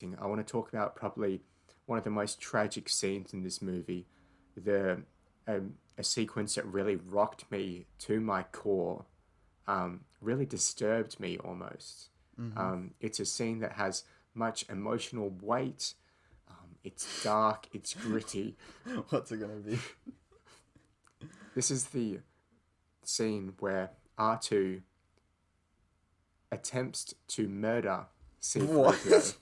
I want to talk about probably one of the most tragic scenes in this movie, the a sequence that really rocked me to my core, really disturbed me almost. Mm-hmm. It's a scene that has much emotional weight. It's dark, it's gritty. What's it gonna be? This is the scene where R2 attempts to murder C3PO. What?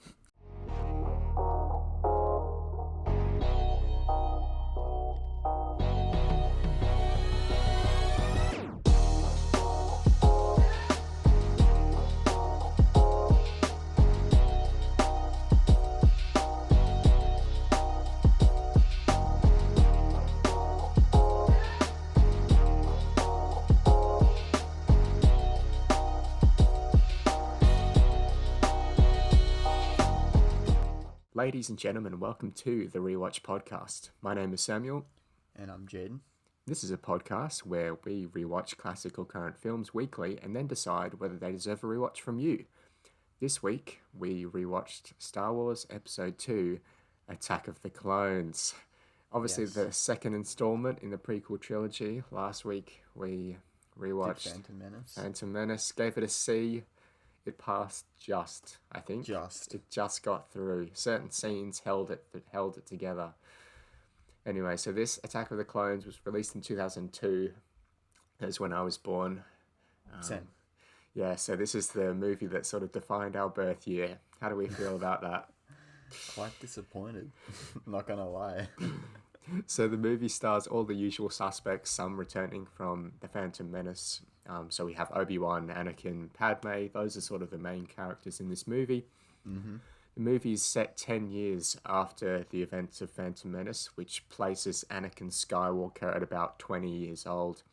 Ladies and gentlemen, welcome to the Rewatch podcast. My name is Samuel. And I'm Jayden. This is a podcast where we rewatch classic or current films weekly and then decide whether they deserve a rewatch from you. This week, we rewatched Star Wars Episode 2, Attack of the Clones. Obviously, Yes. the second installment in the prequel trilogy. Last week, we rewatched Phantom Menace. Phantom Menace, gave it a C. It passed just, I think. Just. It just got through. Certain scenes held it together. Anyway, so this Attack of the Clones was released in 2002. That's when I was born. Same. Yeah, so this is the movie that sort of defined our birth year. How do we feel about that? Quite disappointed. Not gonna lie. So the movie stars all the usual suspects, some returning from the Phantom Menace. So we have Obi-Wan, Anakin, Padme. Those are sort of the main characters in this movie. Mm-hmm. The movie is set 10 years after the events of Phantom Menace, which places Anakin Skywalker at about 20 years old.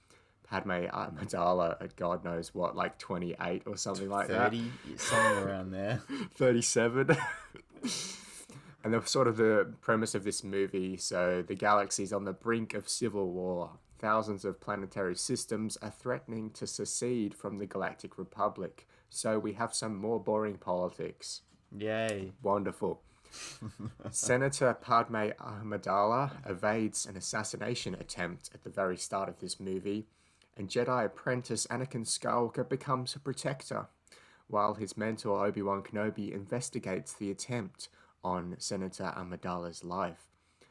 Padme Amidala at God knows what, like 28 or something like 30, somewhere around there. 37. And the sort of the premise of this movie, so the galaxy's on the brink of civil war. Thousands of planetary systems are threatening to secede from the Galactic Republic. So we have some more boring politics. Yay. Wonderful. Senator Padme Amidala evades an assassination attempt at the very start of this movie, and Jedi apprentice Anakin Skywalker becomes a protector, while his mentor Obi-Wan Kenobi investigates the attempt on Senator Amidala's life.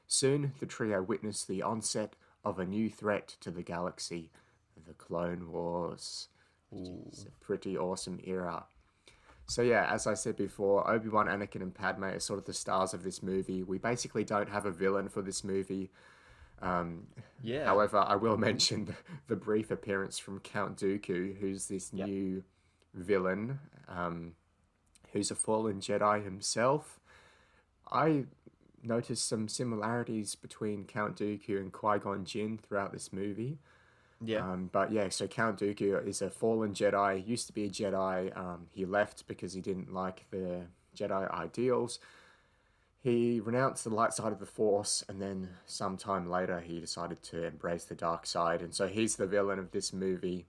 Soon, the trio witness the onset of a new threat to the galaxy, the Clone Wars, which is a pretty awesome era. So yeah, as I said before, Obi-Wan, Anakin, and Padme are sort of the stars of this movie. We basically don't have a villain for this movie. Yeah. However, I will mention the brief appearance from Count Dooku, who's this new villain, who's a fallen Jedi himself. I noticed some similarities between Count Dooku and Qui-Gon Jinn throughout this movie. Yeah. But yeah, so Count Dooku is a fallen Jedi, used to be a Jedi. He left because he didn't like the Jedi ideals. He renounced the light side of the Force, and then sometime later he decided to embrace the dark side, and so he's the villain of this movie.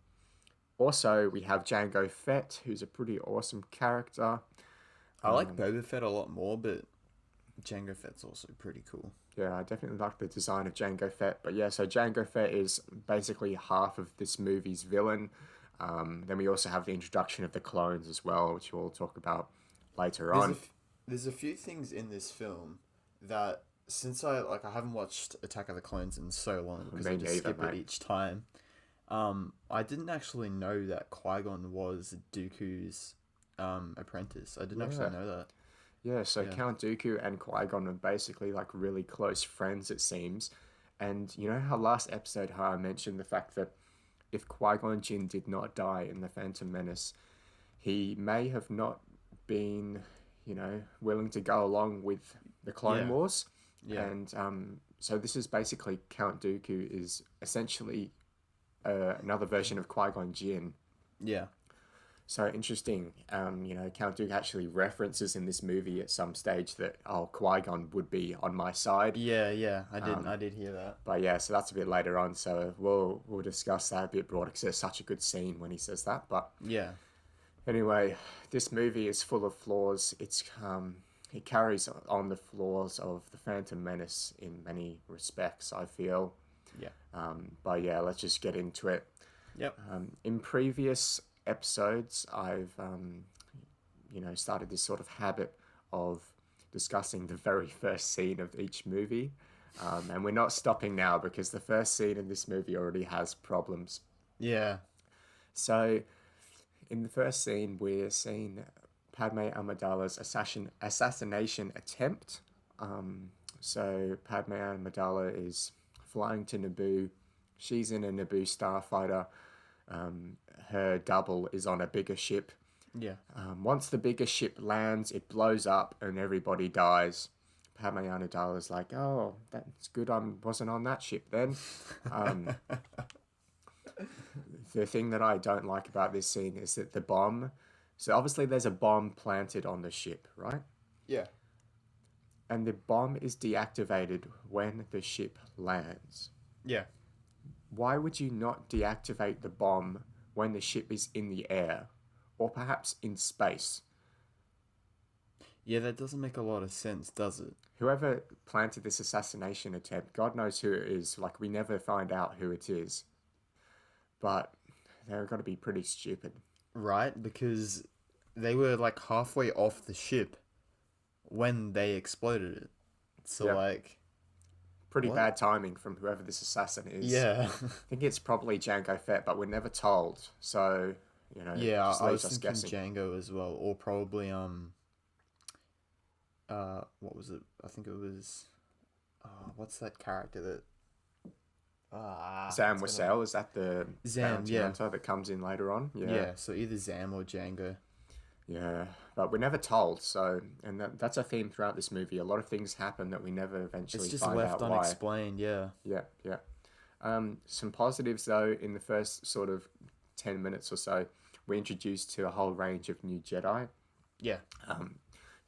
Also, we have Jango Fett, who's a pretty awesome character. I like Boba Fett a lot more, but Jango Fett's also pretty cool. Yeah, I definitely like the design of Jango Fett. But yeah, so Jango Fett is basically half of this movie's villain. Then we also have the introduction of the clones as well, which we'll talk about later on. There's a few things in this film that, since I haven't watched Attack of the Clones in so long because I just skip it each time. I didn't actually know that Qui-Gon was Dooku's apprentice. I didn't actually know that. Yeah, so Count Dooku and Qui-Gon are basically like really close friends, it seems. And you know how last episode how I mentioned the fact that if Qui-Gon Jinn did not die in the Phantom Menace, he may have not been, willing to go along with the Clone Wars. Yeah. And so this is basically Count Dooku is essentially another version of Qui-Gon Jinn. Yeah. So interesting. Count Dooku actually references in this movie at some stage that Qui-Gon would be on my side. Yeah, I did hear that. But yeah, so that's a bit later on. So we'll discuss that a bit broader because there's such a good scene when he says that. But yeah, anyway, this movie is full of flaws. it carries on the flaws of the Phantom Menace in many respects, I feel. Yeah. But yeah, let's just get into it. Yep. In previous episodes, I've started this sort of habit of discussing the very first scene of each movie. And we're not stopping now because the first scene in this movie already has problems. Yeah. So, in the first scene, we're seeing Padme Amidala's assassination attempt. So, Padme Amidala is flying to Naboo. She's in a Naboo starfighter. Her double is on a bigger ship. Yeah. Once the bigger ship lands, it blows up and everybody dies. Padme Amidala's like, oh, that's good I wasn't on that ship then. The thing that I don't like about this scene is that the bomb... So obviously there's a bomb planted on the ship, right? Yeah. And the bomb is deactivated when the ship lands. Yeah. Why would you not deactivate the bomb when the ship is in the air? Or perhaps in space? Yeah, that doesn't make a lot of sense, does it? Whoever planted this assassination attempt, God knows who it is. Like, we never find out who it is. But they've got to be pretty stupid. Right, because they were like halfway off the ship when they exploded it. So Yep. like... Pretty What? bad timing from whoever this assassin is. Yeah. I think it's probably Jango Fett, but we're never told. So, Yeah, just I leaves was us thinking guessing. Jango as well. Or probably, what was it? I think it was... what's that character that... Sam it's gonna- Wessel, is that the Zam, bounty yeah. hunter that comes in later on? Yeah, so either Zam or Jango. Yeah, but we're never told. So, and that's a theme throughout this movie. A lot of things happen that we never eventually It's just find left out why. unexplained, yeah. Yeah. Some positives though, in the first sort of 10 minutes or so, we're introduced to a whole range of new Jedi. Yeah.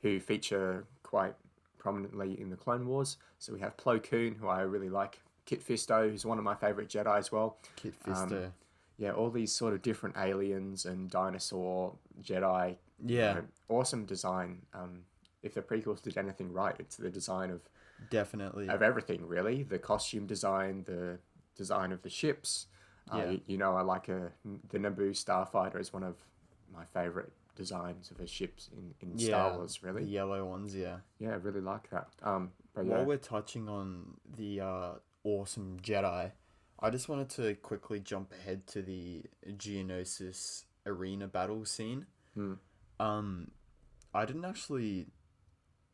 Who feature quite prominently in the Clone Wars. So we have Plo Koon, who I really like. Kit Fisto, who's one of my favourite Jedi as well. Kit Fisto. Yeah, all these sort of different aliens and dinosaur Jedi. Yeah. Awesome design. If the prequels did anything right, it's the design of Definitely. everything, really. The costume design, the design of the ships. Yeah. I like the Naboo starfighter is one of my favourite designs of a ship in Star Wars, really. The yellow ones, yeah. Yeah, I really like that. But yeah. While we're touching on the awesome Jedi, I just wanted to quickly jump ahead to the Geonosis arena battle scene. I didn't actually...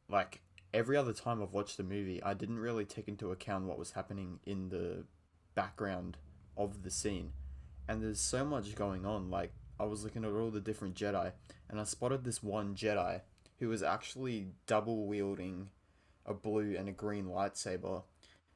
Like, every other time I've watched the movie, I didn't really take into account what was happening in the background of the scene. And there's so much going on. Like, I was looking at all the different Jedi, and I spotted this one Jedi who was actually double wielding a blue and a green lightsaber,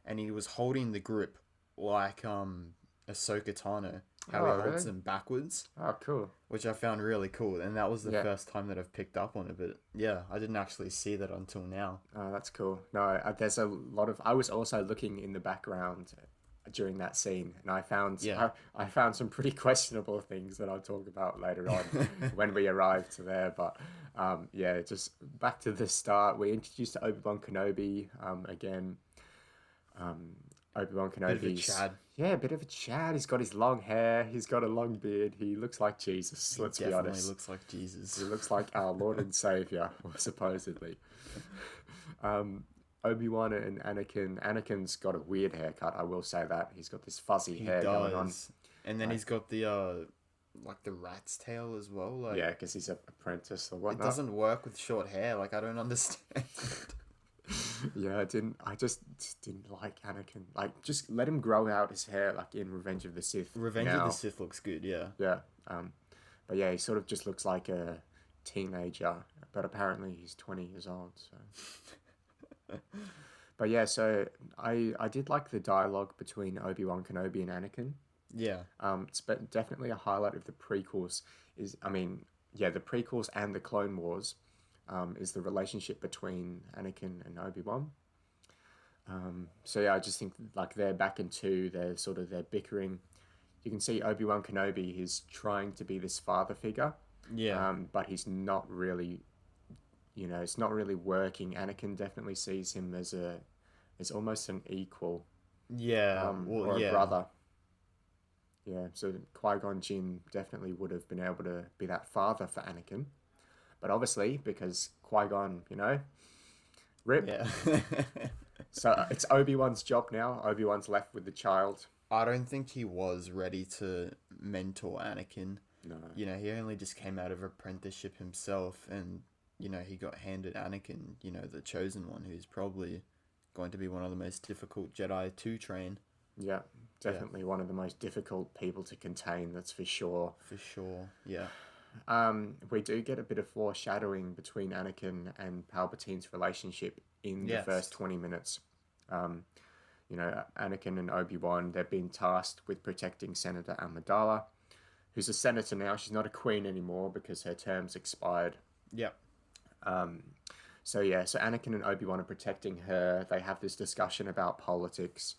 and he was holding the grip like Ahsoka Tano, how he holds really? them backwards, Oh, cool. which I found really cool. And that was the Yeah. first time that I've picked up on it. But yeah, I didn't actually see that until now. Oh, that's cool. No, there's a lot of... I was also looking in the background during that scene, and I found I found some pretty questionable things that I'll talk about later on when we arrive to there. But yeah, just back to the start, we're introduced to Obi-Wan Kenobi again. Obi-Wan Kenobi's... Bit of a Chad. Yeah, a bit of a Chad. He's got his long hair. He's got a long beard. He looks like Jesus, let's be honest. Definitely looks like Jesus. He looks like our Lord and Savior, supposedly. Obi-Wan and Anakin. Anakin's got a weird haircut, I will say that. He's got this fuzzy hair going on. And then he's got the like the rat's tail as well. Like, Yeah, because he's an apprentice or it whatnot. doesn't work with short hair. Like, I don't understand. Yeah, I just didn't like Anakin. Like, just let him grow out his hair, like in Revenge of the Sith. Revenge now. of the Sith looks good, yeah. Yeah. But yeah, he sort of just looks like a teenager, but apparently he's 20 years old, so... But yeah, so I did like the dialogue between Obi-Wan Kenobi and Anakin. Yeah. It's definitely a highlight of the prequels. The prequels and the Clone Wars is the relationship between Anakin and Obi-Wan. So yeah, I just think like they're back in two. They're bickering. You can see Obi-Wan Kenobi is trying to be this father figure. Yeah. But he's not really you know, it's not really working. Anakin definitely sees him as almost an equal, Yeah. or a brother. Yeah, so Qui-Gon Jinn definitely would have been able to be that father for Anakin. But obviously, because Qui-Gon, you know, rip. Yeah. So it's Obi-Wan's job now. Obi-Wan's left with the child. I don't think he was ready to mentor Anakin. No. You know, he only just came out of apprenticeship himself, and, you know, he got handed Anakin, you know, the chosen one, who's probably going to be one of the most difficult Jedi to train. Yeah, definitely one of the most difficult people to contain, that's for sure. For sure, yeah. We do get a bit of foreshadowing between Anakin and Palpatine's relationship in the first 20 minutes. You know, Anakin and Obi-Wan, they've been tasked with protecting Senator Amidala, who's a senator now. She's not a queen anymore because her term's expired. Yep. So Anakin and Obi-Wan are protecting her. They have this discussion about politics,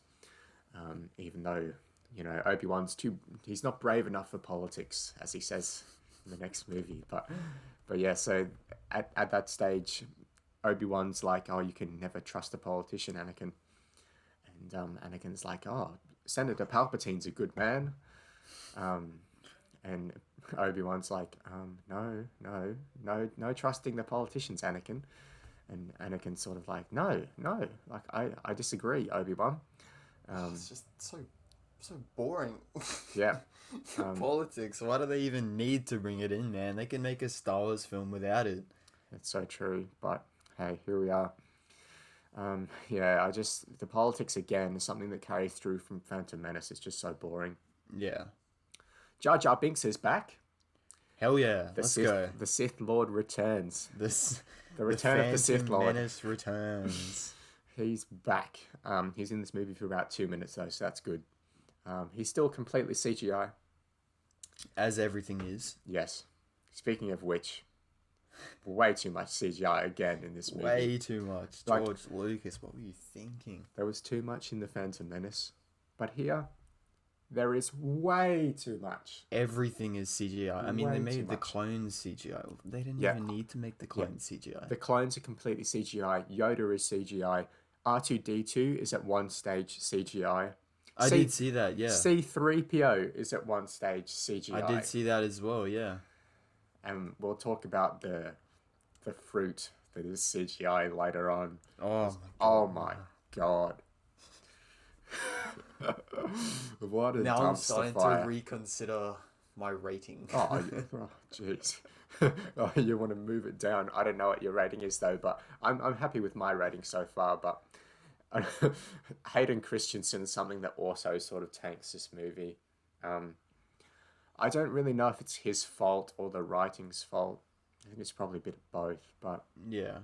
even though, you know, Obi-Wan's he's not brave enough for politics, as he says in the next movie. But yeah, so at that stage, Obi-Wan's like, oh, you can never trust a politician, Anakin. And Anakin's like, oh, Senator Palpatine's a good man. And Obi-Wan's like, no trusting the politicians, Anakin. And Anakin's sort of like, no, like, I disagree, Obi-Wan. It's just so boring. Yeah. Politics, why do they even need to bring it in, man? They can make a Star Wars film without it. It's so true, but hey, here we are. Yeah, the politics again is something that carries through from Phantom Menace. It's just so boring. Yeah. Jar Jar Binks is back. Hell yeah, let's go. The Sith Lord returns. The return of the Sith Lord. Menace returns. He's back. He's in this movie for about 2 minutes though, so that's good. He's still completely CGI. As everything is. Yes. Speaking of which, way too much CGI again in this movie. Way too much. George Lucas, what were you thinking? There was too much in The Phantom Menace. But here, there is way too much. Everything is CGI. I mean, they made the clones CGI. They didn't even need to make the clones CGI. The clones are completely CGI. Yoda is CGI. R2-D2 is at one stage CGI. I did see that, yeah. C-3PO is at one stage CGI. I did see that as well, yeah. And we'll talk about the fruit that is CGI later on. Oh my god. What a now dumpster I'm starting fire. to reconsider my rating. Oh, jeez. Oh, you want to move it down. I don't know what your rating is though, but I'm happy with my rating so far. But Hayden Christensen is something that also sort of tanks this movie. I don't really know if it's his fault or the writing's fault. I think it's probably a bit of both. But yeah,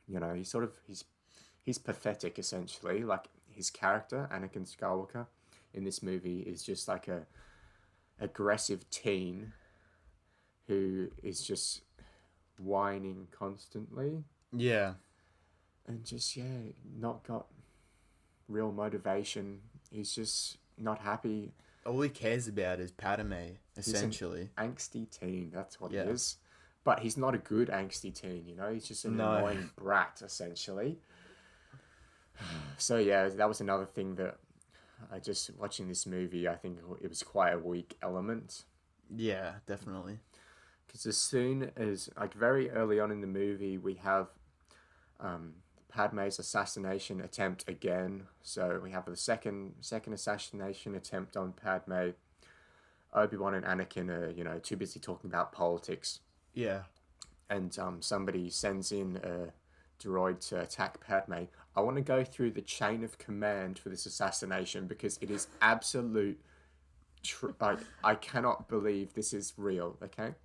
you know, he's pathetic essentially. Like his character, Anakin Skywalker, in this movie is just like a aggressive teen who is just whining constantly. Yeah. And just, not got real motivation. He's just not happy. All he cares about is Padme, essentially. He's an angsty teen, that's what he is. But he's not a good angsty teen, you know? He's just an annoying brat, essentially. So, yeah, that was another thing that watching this movie, I think it was quite a weak element. Yeah, definitely. Because as soon as, like, very early on in the movie, we have Padme's assassination attempt again. So we have the second assassination attempt on Padme. Obi-Wan and Anakin are, too busy talking about politics. Yeah. And somebody sends in a droid to attack Padme. I want to go through the chain of command for this assassination because it is absolute... I cannot believe this is real, okay?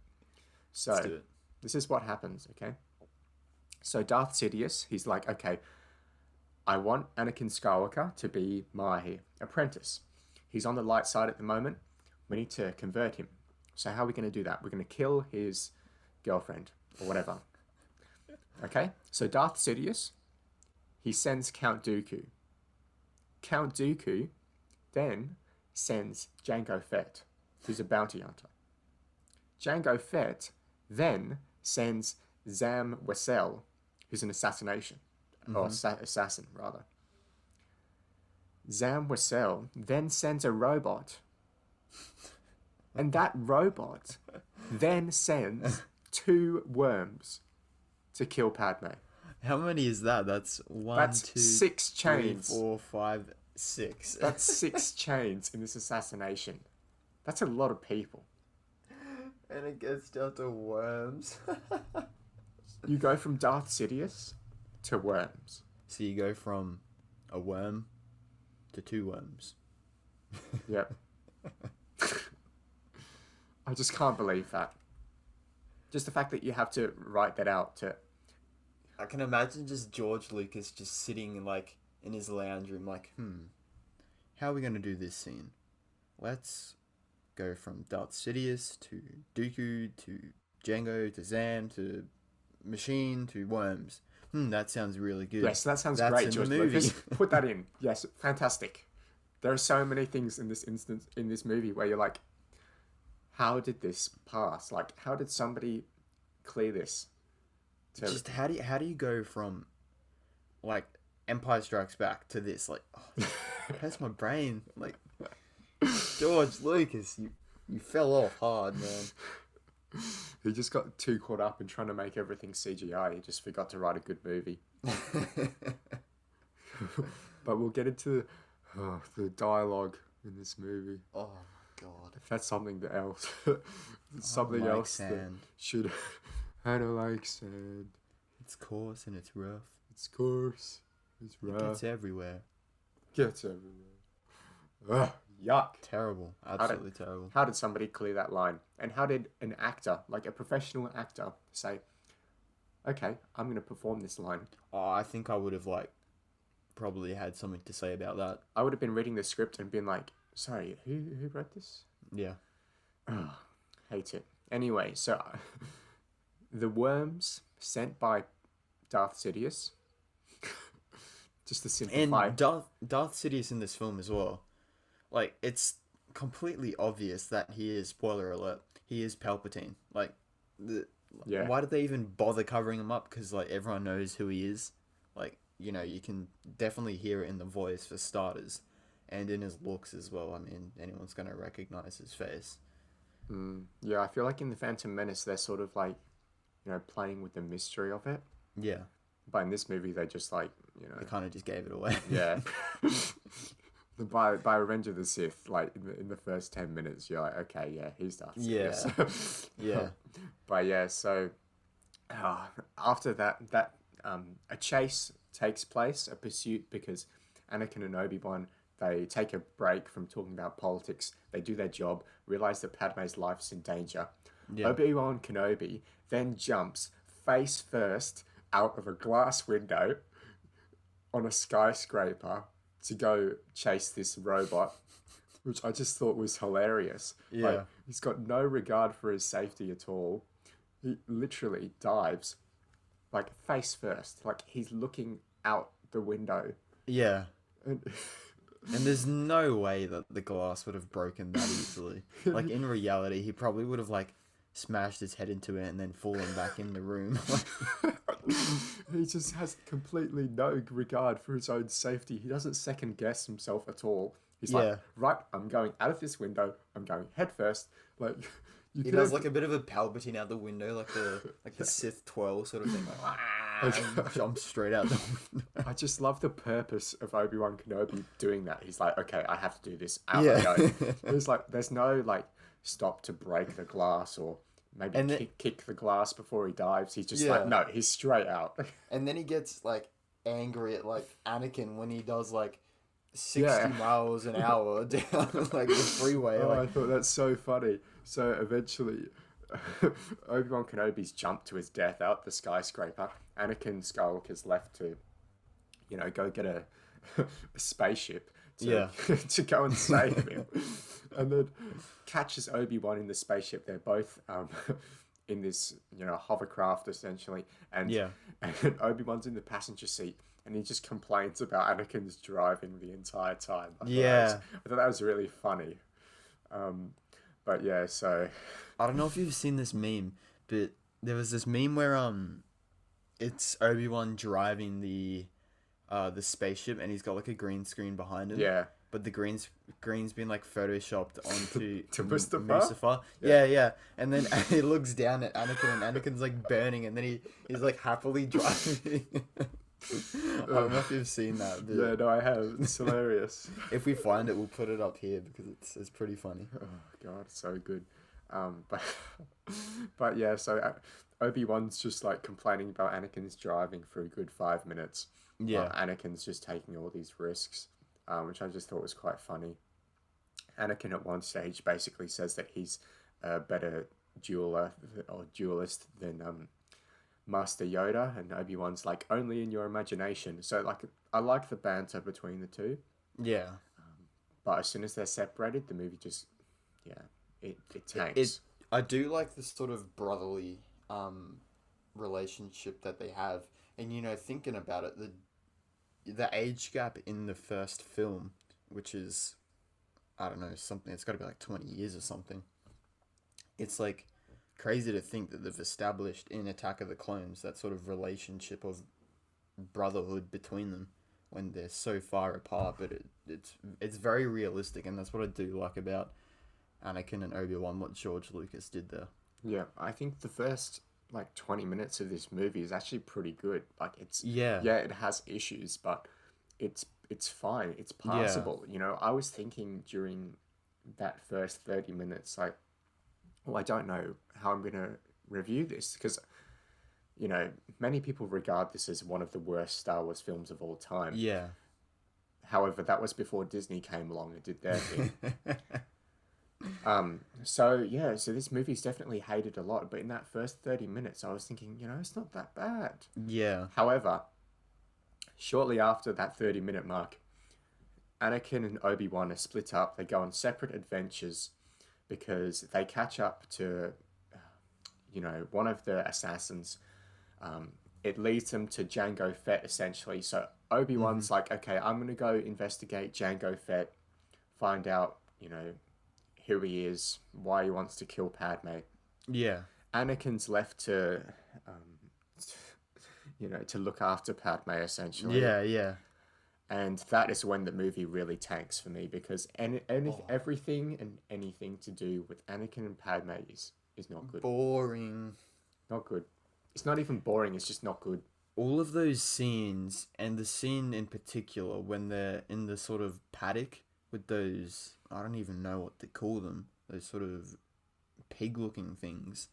So, let's do it. This is what happens, okay? So Darth Sidious, he's like, okay, I want Anakin Skywalker to be my apprentice. He's on the light side at the moment. We need to convert him. So how are we going to do that? We're going to kill his girlfriend or whatever. Okay? So Darth Sidious, he sends Count Dooku. Count Dooku then sends Jango Fett, who's a bounty hunter. Jango Fett then sends Zam Wesell, who's an assassin, rather. Zam Wesell then sends a robot, and that robot then sends 2 worms to kill Padme. How many is that? That's 1, That's 2, 6 chains. 3, 4, 5, 6. That's 6 chains in this assassination. That's a lot of people. And it gets down to worms. You go from Darth Sidious to worms. So you go from a worm to 2 worms. Yep. I just can't believe that. Just the fact that you have to write that out to... I can imagine just George Lucas just sitting like in his lounge room like, how are we going to do this scene? Let's go from Darth Sidious to Dooku to Jango to Zam to Machine to worms. That sounds really good. Yes, that sounds great, George Lucas. Put that in. Yes, fantastic. There are so many things in this movie where you're like, how did this pass? Like, how did somebody clear this? Just how do you go from like Empire Strikes Back to this? Like, it hurts my brain. Like, George Lucas, you fell off hard, man. He just got too caught up in trying to make everything CGI. He just forgot to write a good movie. But we'll get into the dialogue in this movie. Oh my god! If that's something else, something like else sand. that should. I don't like sand. It's coarse and it's rough. It's coarse. It's rough. It gets everywhere. Gets everywhere. Ugh, yuck. Terrible. Absolutely terrible. How did somebody clear that line? And how did an actor, like a professional actor, say, okay, I'm going to perform this line? Oh, I think I would have like probably had something to say about that. I would have been reading the script and been like, sorry, who wrote this? Yeah. Oh, hate it. Anyway, so the worms sent by Darth Sidious. Just to simplify. And Darth Sidious in this film as well. Like, it's completely obvious that he is, spoiler alert, he is Palpatine. Like, why did they even bother covering him up? Because, like, everyone knows who he is. Like, you know, you can definitely hear it in the voice for starters. And in his looks as well. I mean, anyone's going to recognize his face. Yeah, I feel like in The Phantom Menace, they're sort of like, you know, playing with the mystery of it. Yeah. But in this movie, they just like, you know... They kind of just gave it away. Yeah. By Revenge of the Sith, like, in the first 10 minutes, you're like, okay, yeah, he's Darth Sidious. Yeah. Yeah. But yeah, so... after that, a chase takes place, a pursuit, because Anakin and Obi-Wan, they take a break from talking about politics. They do their job, realize that Padme's life is in danger. Yeah. Obi-Wan Kenobi then jumps face first out of a glass window on a skyscraper to go chase this robot, which I just thought was hilarious. Yeah. Like, he's got no regard for his safety at all. He literally dives, like, face first. Like, he's looking out the window. Yeah. And there's no way that the glass would have broken that easily. Like, in reality, he probably would have, like, smashed his head into it and then fallen back in the room. He just has completely no regard for his own safety. He doesn't second guess himself at all. He's like, right, I'm going out of this window. I'm going head first. Like, he does like a bit of a Palpatine out the window, like the Sith twirl sort of thing. Like, and jumps straight out the window. I just love the purpose of Obi-Wan Kenobi doing that. He's like, okay, I have to do this. Out I go. There's no like stop to break the glass or maybe kick the glass before he dives. He's just like, no, he's straight out. And then he gets like angry at like Anakin when he does like 60 miles an hour down like the freeway. I thought that's so funny. So eventually, Obi-Wan Kenobi's jumped to his death out the skyscraper. Anakin Skywalker's left to, you know, go get a spaceship to go and save him. And then catches Obi-Wan in the spaceship. They're both in this, you know, hovercraft essentially. And Obi-Wan's in the passenger seat. And he just complains about Anakin's driving the entire time. I thought that was really funny. But yeah, so... I don't know if you've seen this meme, but there was this meme where it's Obi-Wan driving the spaceship, and he's got like a green screen behind him. Yeah. But the green's been like photoshopped onto To Mustafa? Mustafa. Yeah. And then he looks down at Anakin, and Anakin's like burning, and then he's like happily driving. I don't know if you've seen that. But Yeah, no, I have. It's hilarious. if we find it, we'll put it up here because it's pretty funny. Oh god, so good. But yeah, so Obi-Wan's just like complaining about Anakin's driving for a good 5 minutes. Yeah. While Anakin's just taking all these risks, which I just thought was quite funny. Anakin at one stage basically says that he's a better duelist than Master Yoda, and Obi-Wan's like, only in your imagination. So like, I like the banter between the two. Yeah. But as soon as they're separated, the movie just, it tanks. I do like the sort of brotherly relationship that they have, and thinking about it, the age gap in the first film, which is, I don't know, something, it's got to be like 20 years or something. It's like crazy to think that they've established in Attack of the Clones that sort of relationship of brotherhood between them when they're so far apart, but it's very realistic, and that's what I do like about Anakin and Obi-Wan, what George Lucas did there. Yeah, I think the first like 20 minutes of this movie is actually pretty good. Like Yeah, it has issues, but it's fine. It's passable. I was thinking during that first 30 minutes, like, well, I don't know how I'm gonna review this because many people regard this as one of the worst Star Wars films of all time. Yeah. However, that was before Disney came along and did their thing. So this movie's definitely hated a lot, but in that first 30 minutes, I was thinking, it's not that bad. Yeah. However, shortly after that 30-minute mark, Anakin and Obi-Wan are split up. They go on separate adventures because they catch up to, one of the assassins. It leads them to Jango Fett, essentially. So Obi-Wan's like, okay, I'm going to go investigate Jango Fett, find out, who he is, why he wants to kill Padme. Yeah. Anakin's left to, to look after Padme, essentially. Yeah. And that is when the movie really tanks for me, because everything and anything to do with Anakin and Padme is not good. Boring. Not good. It's not even boring, it's just not good. All of those scenes, and the scene in particular when they're in the sort of paddock with those, I don't even know what to call them, those sort of pig-looking things.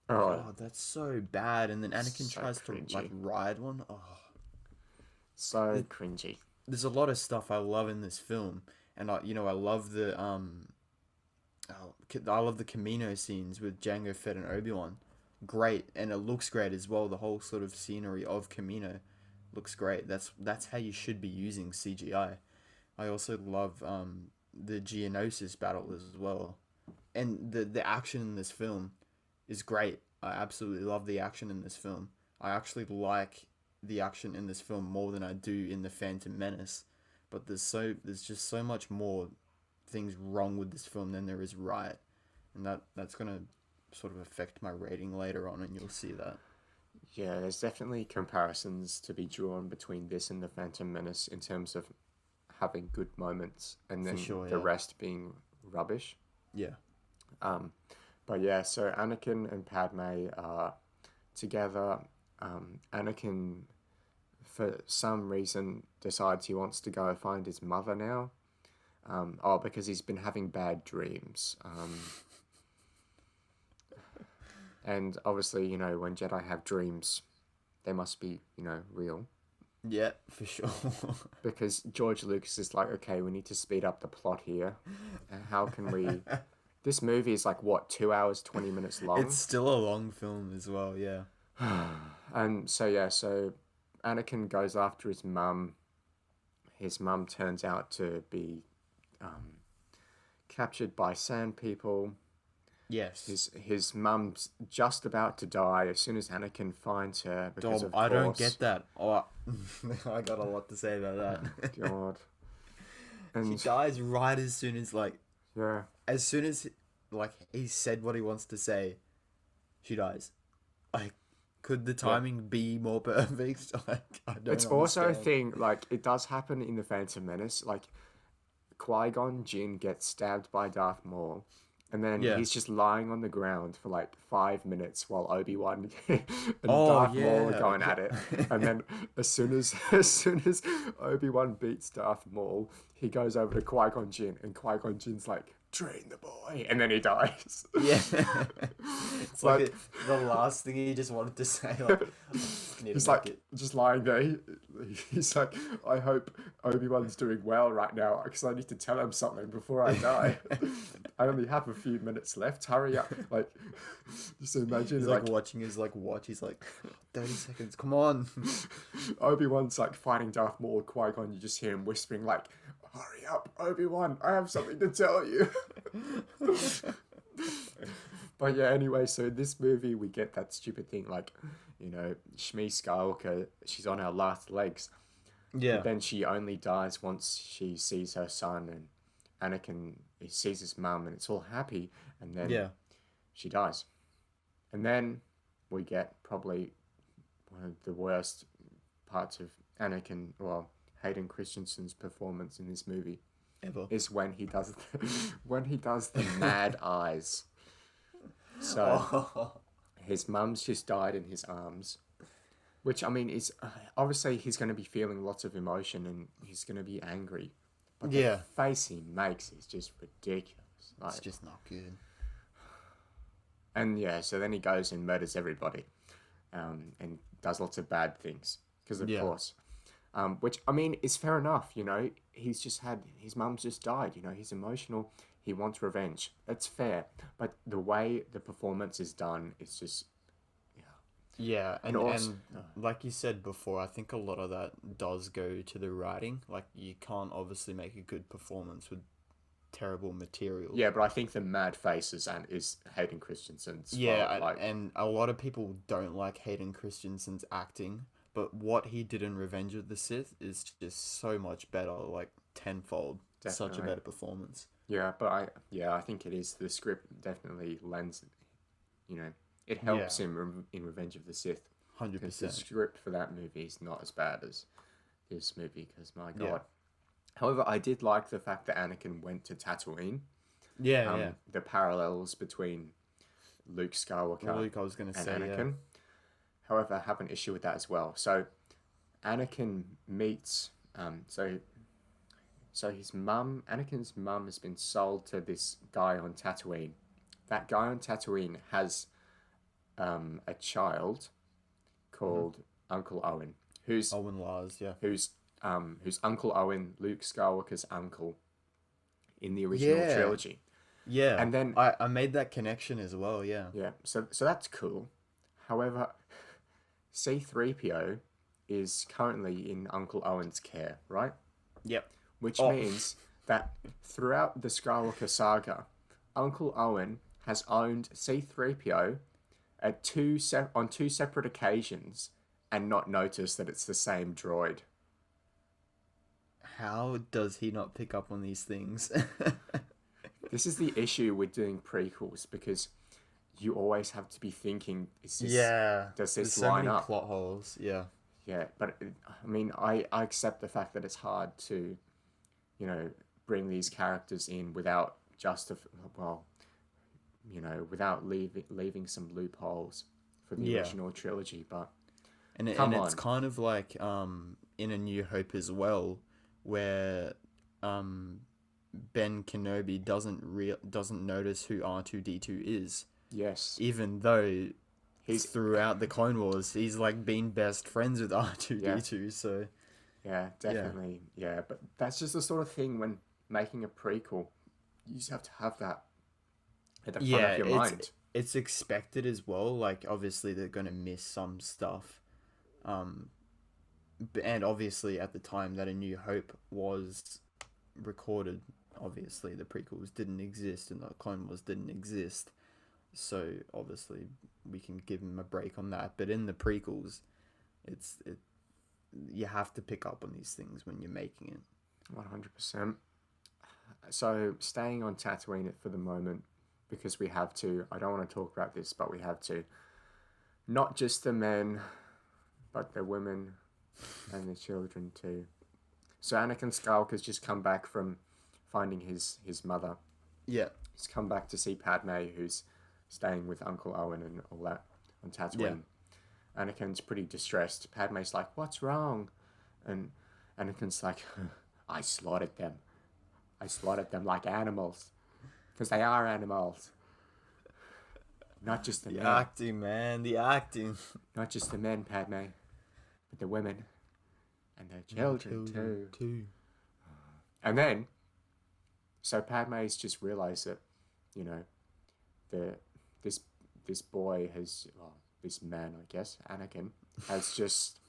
Oh, that's so bad. And then Anakin tries to like ride one. Oh, so cringy. There's a lot of stuff I love in this film, and I love the I love the Camino scenes with Jango Fett and Obi-Wan. Great, and it looks great as well. The whole sort of scenery of Camino looks great. That's how you should be using CGI. I also love the Geonosis battle as well, and the action in this film is great. I absolutely love the action in this film. I actually like the action in this film more than I do in The Phantom Menace, but there's just so much more things wrong with this film than there is right, and that's gonna sort of affect my rating later on, and you'll see that. Yeah, there's definitely comparisons to be drawn between this and The Phantom Menace in terms of having good moments and then the rest being rubbish. Yeah. But yeah, so Anakin and Padme are together. Anakin, for some reason, decides he wants to go find his mother now. Because he's been having bad dreams. And obviously, when Jedi have dreams, they must be, real. Yeah, for sure. Because George Lucas is like, okay, we need to speed up the plot here. How can we... This movie is like, what, 2 hours, 20 minutes long? It's still a long film as well, yeah. And so Anakin goes after his mum. His mum turns out to be captured by sand people. Yes. His mum's just about to die as soon as Anakin finds her. Because of I course, don't get that. Oh, I got a lot to say about that. God. And she dies right as soon as yeah. As soon as he said what he wants to say, she dies. I Could the timing be more perfect? Like, I don't It's also a understand. thing, like, it does happen in The Phantom Menace. Like, Qui-Gon Jinn gets stabbed by Darth Maul, and then Yeah. he's just lying on the ground for like 5 minutes while Obi-Wan and Oh Darth Maul are yeah, going at it. And then as soon as Obi-Wan beats Darth Maul, he goes over to Qui-Gon Jinn, and Qui-Gon Jinn's like, "Train the boy," and then he dies. yeah. It's But like the last thing he just wanted to say. Like, I need he's to make like it. just lying there. He's like, "I hope Obi-Wan's doing well right now because I need to tell him something before I die. I only have a few minutes left. Hurry up!" Like, just imagine He's like like watching his like watch. He's like, 30 seconds. Come on. Obi-Wan's like fighting Darth Maul. Qui-Gon, you just hear him whispering like, "Hurry up, Obi-Wan! I have something to tell you." But yeah, anyway, so in this movie we get that stupid thing like, Shmi Skywalker, she's on her last legs. Yeah. But then she only dies once she sees her son, and Anakin he sees his mum, and it's all happy, and then she dies. And then we get probably one of the worst parts of Hayden Christensen's performance in this movie Ever. is when he does the mad eyes. So his mum's just died in his arms, which I mean is obviously he's going to be feeling lots of emotion and he's going to be angry, but the face he makes is just ridiculous. Like, It's just not good. and yeah, so then he goes and murders everybody, and does lots of bad things because of course. Which I mean is fair enough, he's just had his mum's just died, he's emotional, he wants revenge. That's fair, but the way the performance is done, it's just Yeah, and also, like you said before, I think a lot of that does go to the writing. Like, you can't obviously make a good performance with terrible material. yeah, but I think the mad faces is Hayden Christensen's fault, and a lot of people don't like Hayden Christensen's acting, but what he did in Revenge of the Sith is just so much better, like tenfold. Such a Definitely. better performance. Yeah, but I think it is, the script definitely lends, it helps him in Revenge of the Sith. 100%. Because the script for that movie is not as bad as this movie, because my God. Yeah. However, I did like the fact that Anakin went to Tatooine. Yeah. The parallels between Luke Skywalker Luke, I was going to and say, Anakin. However, I have an issue with that as well. So, Anakin meets... So his mum, Anakin's mum, has been sold to this guy on Tatooine. That guy on Tatooine has a child called Uncle Owen, who's Owen Lars, yeah. who's Uncle Owen, Luke Skywalker's uncle, in the original trilogy. Yeah, And then I made that connection as well, yeah. yeah, so that's cool. However, C-3PO is currently in Uncle Owen's care, right? Yep. Which means that throughout the Skywalker saga, Uncle Owen has owned C-3PO on two separate occasions and not noticed that it's the same droid. How does he not pick up on these things? This is the issue with doing prequels, because you always have to be thinking, does this There's so line many up? plot holes, yeah. Yeah, but I mean, I accept the fact that it's hard to, bring these characters in without without leaving some loopholes for the original trilogy. But and it's kind of like in A New Hope as well, where Ben Kenobi doesn't notice who R2-D2 is. Yes, Even though he's throughout the Clone Wars, he's like been best friends with R2-D2. So yeah, definitely, yeah. But that's just the sort of thing when making a prequel, you just have to have that at the front of your mind. It's expected as well. Like, obviously they're gonna miss some stuff, and obviously at the time that A New Hope was recorded, obviously the prequels didn't exist and the Clone Wars didn't exist. So obviously we can give him a break on that. But in the prequels, you have to pick up on these things when you're making it. 100%. So staying on Tatooine for the moment, because we have to. I don't want to talk about this, but we have to. Not just the men, but the women and the children too. So Anakin Skywalker's just come back from finding his mother. Yeah. He's come back to see Padme, who's staying with Uncle Owen and all that on Tatooine. Yeah. Anakin's pretty distressed. Padme's like, "What's wrong?" And Anakin's like, I slaughtered them like animals. Because they are animals. Not just the men. The acting, man. The acting. Not just the men, Padme. But the women. And their children too. And then, so Padme's just realised that, you know, this boy has, well, this man, I guess, Anakin, has just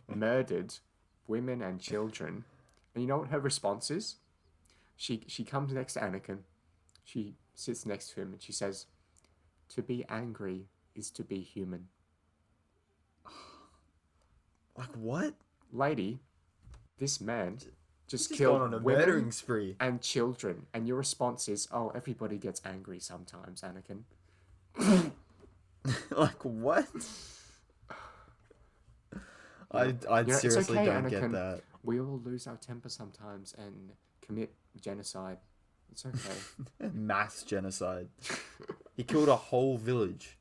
murdered women and children. And you know what her response is? She comes next to Anakin. She sits next to him and she says, "To be angry is to be human." Like what? Lady, this man just He's killed gone on a women murdering spree and children. And your response is, "Oh, everybody gets angry sometimes, Anakin." Like what? I seriously okay, don't Anakin. get that. We all lose our temper sometimes and commit genocide. It's okay. Mass genocide. He killed a whole village.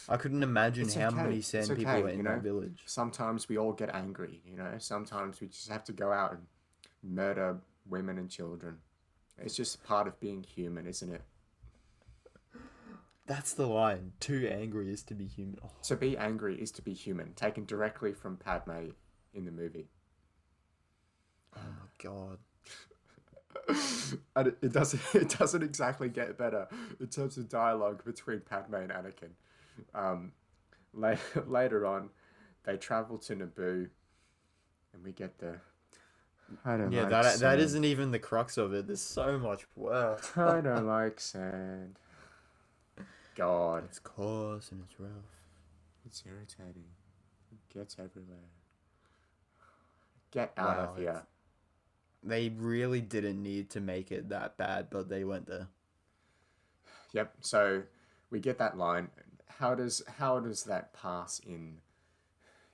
I couldn't imagine how many Sand people are in that village. Sometimes we all get angry, you know. Sometimes we just have to go out and murder women and children. It's just part of being human, isn't it? That's the line. Too angry is to be human. Oh. To be angry is to be human. Taken directly from Padme in the movie. Oh my god. And it doesn't exactly get better in terms of dialogue between Padme and Anakin. Later on, they travel to Naboo, and we get the. That isn't even the crux of it. There's so much work. I don't like sand. God, it's coarse and it's rough. It's irritating. It gets everywhere. Get out of here. They really didn't need to make it that bad, but they went there. Yep. So we get that line. How does that pass in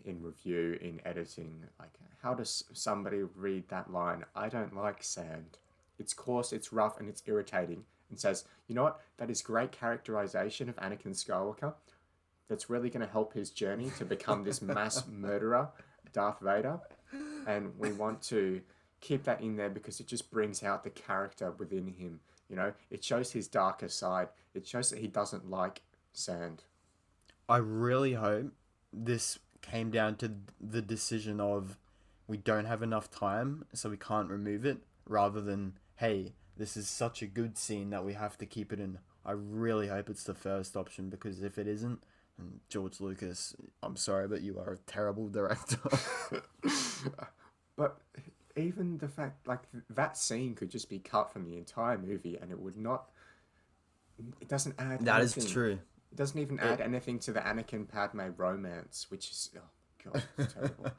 review, in editing? Like, how does somebody read that line? I don't like sand. It's coarse, it's rough, and it's irritating. And says, you know what? That is great characterization of Anakin Skywalker. That's really going to help his journey to become this mass murderer, Darth Vader. And we want to keep that in there because it just brings out the character within him. You know, it shows his darker side. It shows that he doesn't like sand. I really hope this came down to the decision of we don't have enough time, so we can't remove it, rather than, hey, this is such a good scene that we have to keep it in. I really hope it's the first option, because if it isn't, and George Lucas, I'm sorry, but you are a terrible director. But even the fact, like, that scene could just be cut from the entire movie and it would not... It doesn't add anything. That is true. It doesn't even add anything to the Anakin Padme romance, which is... Oh, God, it's terrible.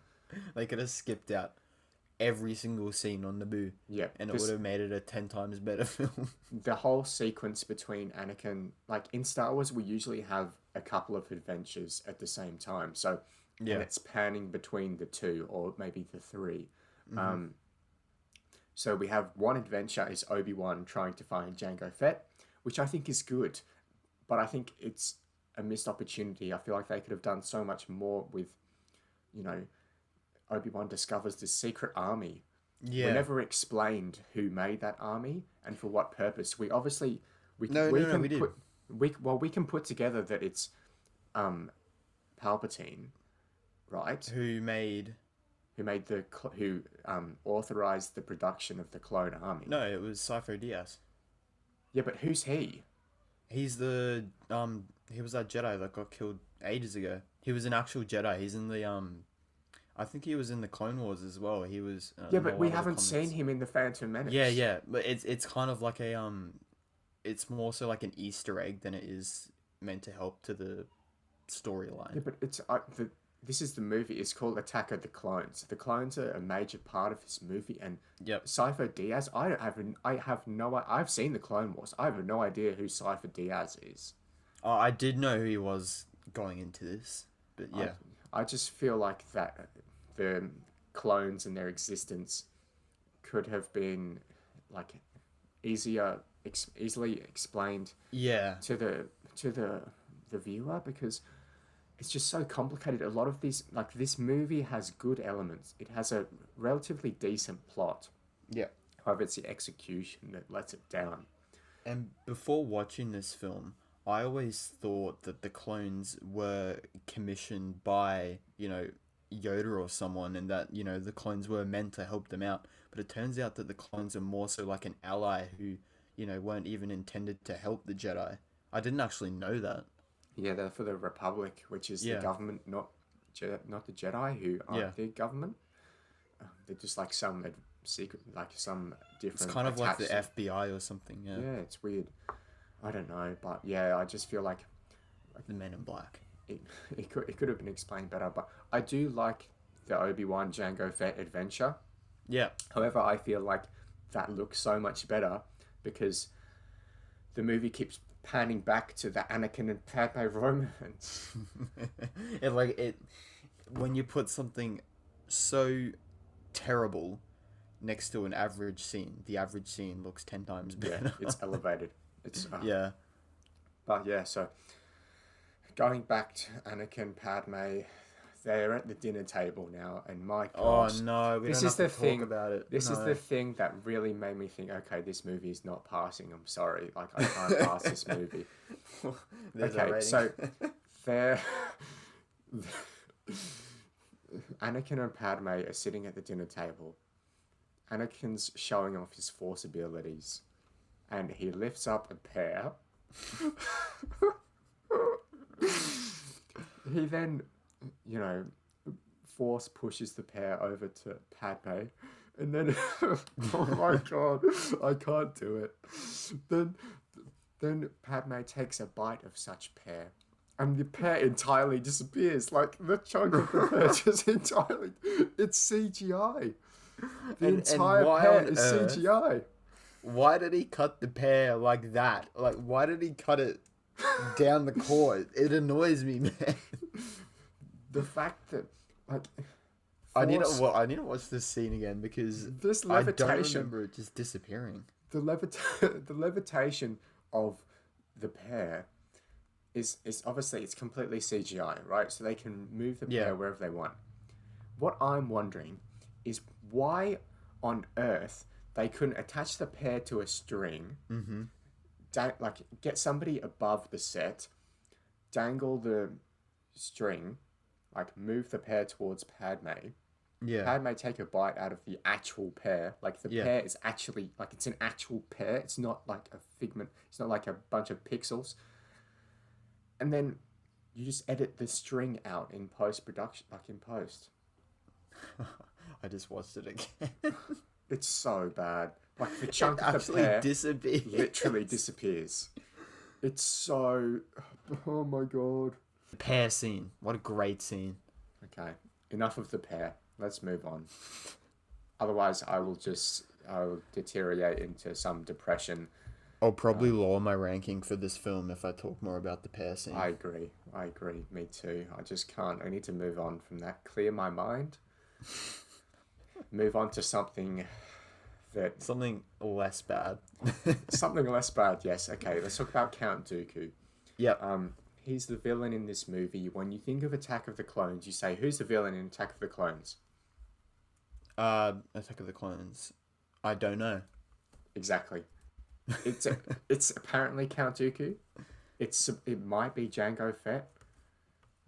They could have skipped out every single scene on Naboo. Yeah. And it would have made it a 10 times better film. The whole sequence between Anakin... Like, in Star Wars, we usually have a couple of adventures at the same time. So, and it's panning between the two, or maybe the three. Mm-hmm. So we have one adventure is Obi-Wan trying to find Jango Fett, which I think is good. But I think it's a missed opportunity. I feel like they could have done so much more with, you know... Obi-Wan discovers this secret army. Yeah. We never explained who made that army and for what purpose. We obviously we can put together that it's Palpatine, right? Who authorized the production of the clone army. No, it was Sifo Dyas. Yeah, but who's he? He's the he was that Jedi that got killed ages ago. He was an actual Jedi. He's in the I think he was in the Clone Wars as well. He was... yeah, but we haven't seen him in the Phantom Menace. Yeah. But it's kind of like a... It's more so like an Easter egg than it is meant to help to the storyline. Yeah, but it's... this is the movie. It's called Attack of the Clones. The clones are a major part of this movie. And Sifo Dyas, I've seen the Clone Wars. I have no idea who Sifo Dyas is. Oh, I did know who he was going into this. But yeah. I just feel like that the clones and their existence could have been like easily explained to the viewer, because it's just so complicated. A lot of these, like, this movie has good elements. It has a relatively decent plot. Yeah. However, it's the execution that lets it down. And before watching this film, I always thought that the clones were commissioned by, Yoda or someone, and that, the clones were meant to help them out. But it turns out that the clones are more so like an ally who, weren't even intended to help the Jedi. I didn't actually know that. Yeah, they're for the Republic, which is the government, not the Jedi, who aren't the government. They're just like some secret, like some different. It's kind of like the FBI or something. Yeah. Yeah, it's weird. I don't know, but yeah, I just feel like the Men in Black. It could have been explained better, but I do like the Obi-Wan Jango Fett adventure. Yeah. However, I feel like that looks so much better because the movie keeps panning back to the Anakin and Padme romance. When you put something so terrible next to an average scene, the average scene looks 10 times better. Yeah, it's elevated. It's yeah. But yeah, so going back to Anakin, Padme, they're at the dinner table now, and my gosh, oh no, we this don't is have the to thing talk about it. This is the thing that really made me think, okay, this movie is not passing. I'm sorry, like I can't pass this movie. Okay, so they're Anakin and Padme are sitting at the dinner table. Anakin's showing off his Force abilities, and he lifts up a pear. He then, Force pushes the pear over to Padme, and then, oh my god, I can't do it. Then Padme takes a bite of such pear, and the pear entirely disappears. Like, the chunk of the pear just entirely... It's CGI. The entire pear is CGI. Why did he cut the pear like that? Like, why did he cut it down the core? It annoys me, man. The fact that, like... I need to watch this scene again, because this levitation, I don't remember it just disappearing. The levitation of the pear is obviously, it's completely CGI, right? So they can move the pear wherever they want. What I'm wondering is why on earth they couldn't attach the pear to a string, get somebody above the set, dangle the string, like move the pear towards Padme. Yeah. Padme take a bite out of the actual pear. Like, the pear is actually, like, it's an actual pear. It's not like a figment. It's not like a bunch of pixels. And then you just edit the string out in post-production, like in post. I just watched it again. It's so bad. Like, the chunk of the pear disappears. Literally disappears. It's so... Oh my god. The pear scene. What a great scene. Okay. Enough of the pear. Let's move on. Otherwise, I will deteriorate into some depression. I'll probably lower my ranking for this film if I talk more about the pear scene. I agree. Me too. I just can't. I need to move on from that. Clear my mind. Move on to something less bad. Something less bad, yes. Okay, let's talk about Count Dooku. Yep. He's the villain in this movie. When you think of Attack of the Clones, you say, who's the villain in Attack of the Clones? Attack of the Clones. I don't know. Exactly. It's apparently Count Dooku. It might be Jango Fett,